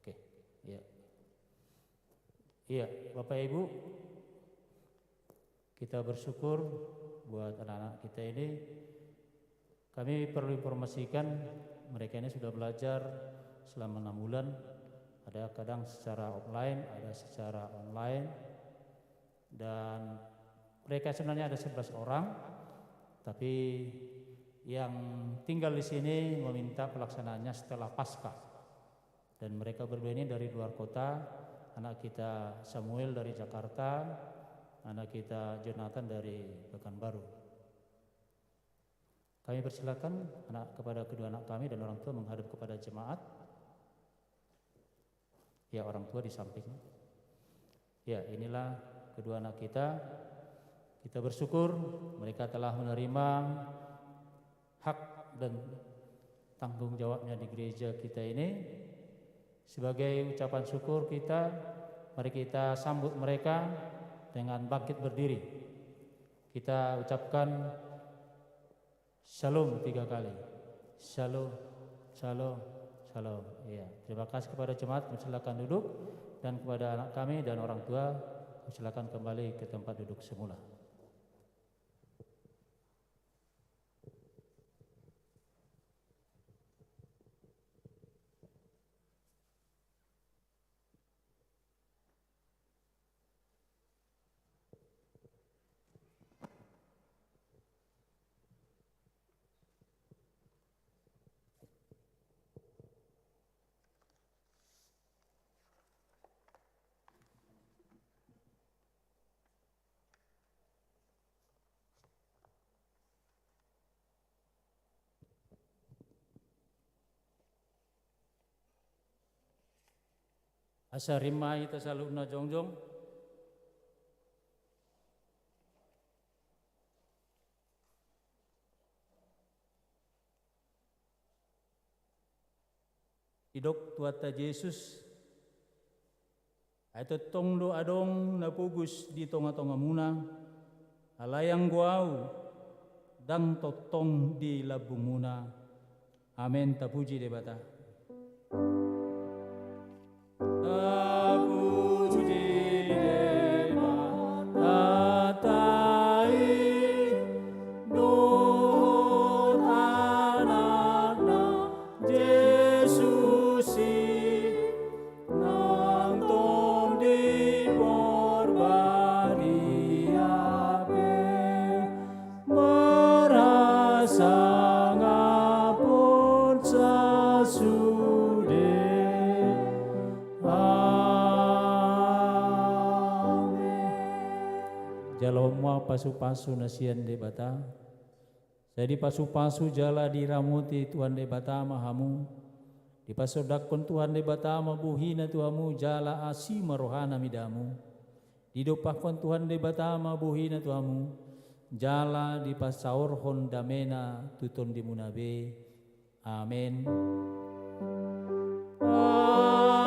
Oke, ya. Iya, Bapak Ibu, kita bersyukur buat anak-anak kita ini. Kami perlu informasikan mereka ini sudah belajar selama 6 bulan. Ada kadang secara offline, ada secara online. Dan mereka sebenarnya ada 11 orang, tapi yang tinggal di sini meminta pelaksanaannya setelah Paskah. Dan mereka berdua ini dari luar kota. Anak kita Samuel dari Jakarta, anak kita Jonathan dari Pekanbaru. Kami persilakan kepada kedua anak kami dan orang tua menghadap kepada jemaat. Ya, orang tua di sampingnya. Ya, inilah kedua anak kita. Kita bersyukur mereka telah menerima hak dan tanggung jawabnya di gereja kita ini. Sebagai ucapan syukur kita, mari kita sambut mereka dengan bangkit berdiri. Kita ucapkan Shalom 3 kali. Shalom, shalom, shalom. Ya, terima kasih kepada jemaat. Silakan duduk, dan kepada anak kami dan orang tua, silakan kembali ke tempat duduk semula. Asa rimai ta saluna jongjong. Idok tuata Yesus. Aito tongdo adong napugus di tonga-tonga muna. Alayang guau dang totong di labung muna. Amen, tapuji debata. Jalomwa pasu-pasu nasian de bata. Jadi pasu-pasu jala diramuti Tuhan de bata mahamu. Di pasodakon Tuhan de bata mabuhina Tuhamu jala asima rohana midamu. Didopakon Tuhan de bata mabuhina Tuhamu jala di pasaorhon damena tuton di munabe. Amin. Amin.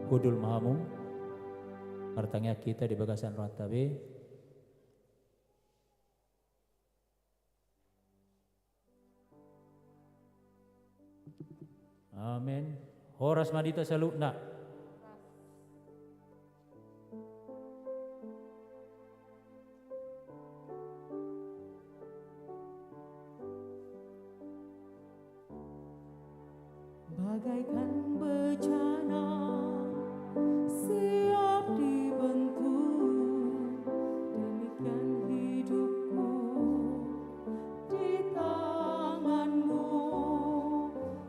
Kudul mahamu martangnya kita di bagasan ratabe. Amin. Horas madita salukna.